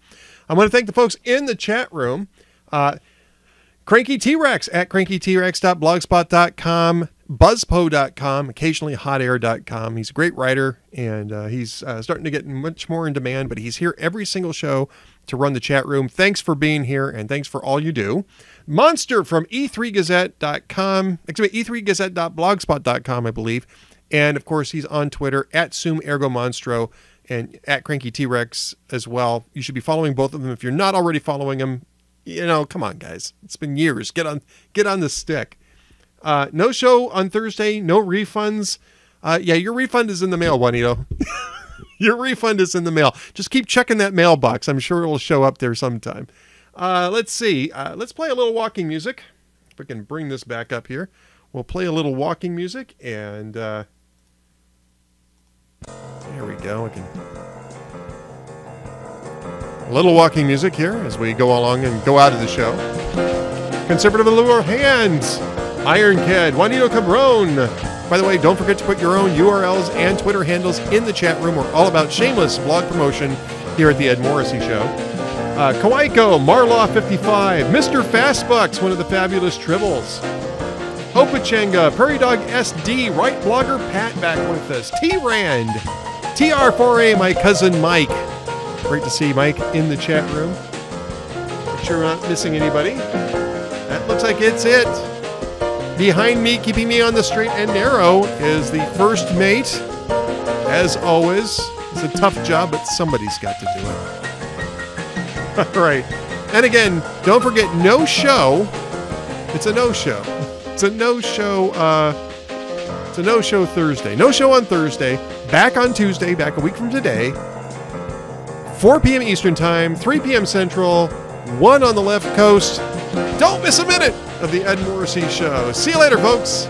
I want to thank the folks in the chat room. Cranky T-Rex at crankytrex.blogspot.com, buzzpo.com, occasionally hotair.com. He's a great writer, and he's starting to get much more in demand, but he's here every single show to run the chat room. Thanks for being here, and thanks for all you do. Monster from e3gazette.com, actually e3gazette.blogspot.com, I believe. And, of course, he's on Twitter at @SumErgoMonstro and at Cranky T-Rex as well. You should be following both of them. If you're not already following them, come on, guys. It's been years. Get on the stick. No show on Thursday. No refunds. Your refund is in the mail, Juanito. Your refund is in the mail. Just keep checking that mailbox. I'm sure it'll show up there sometime. Let's see. Let's play a little walking music. If we can bring this back up here. We'll play a little walking music, and there we go. A little walking music here as we go along and go out of the show. Conservative Allure Hands, Iron Kid, Juanito Cabron. By the way, don't forget to put your own URLs and Twitter handles in the chat room. We're all about shameless blog promotion here at the Ed Morrissey Show. Kawaiko, Marlaw55, Mr. Fastbucks, one of the fabulous Tribbles. Opachenga, Prairie Dog SD, Right Blogger Pat back with us. T-Rand, TR4A, my cousin Mike. Great to see Mike in the chat room. sure we're not missing anybody. That looks like it's it. Behind me, keeping me on the straight and narrow, is the first mate. As always, it's a tough job, but somebody's got to do it. All right. And again, don't forget, no show. It's a no-show. It's a no-show. It's a no-show Thursday. No show on Thursday. Back on Tuesday. Back a week from today. 4 p.m. Eastern Time. 3 p.m. Central. 1 on the left coast. Don't miss a minute of the Ed Morrissey Show. See you later, folks.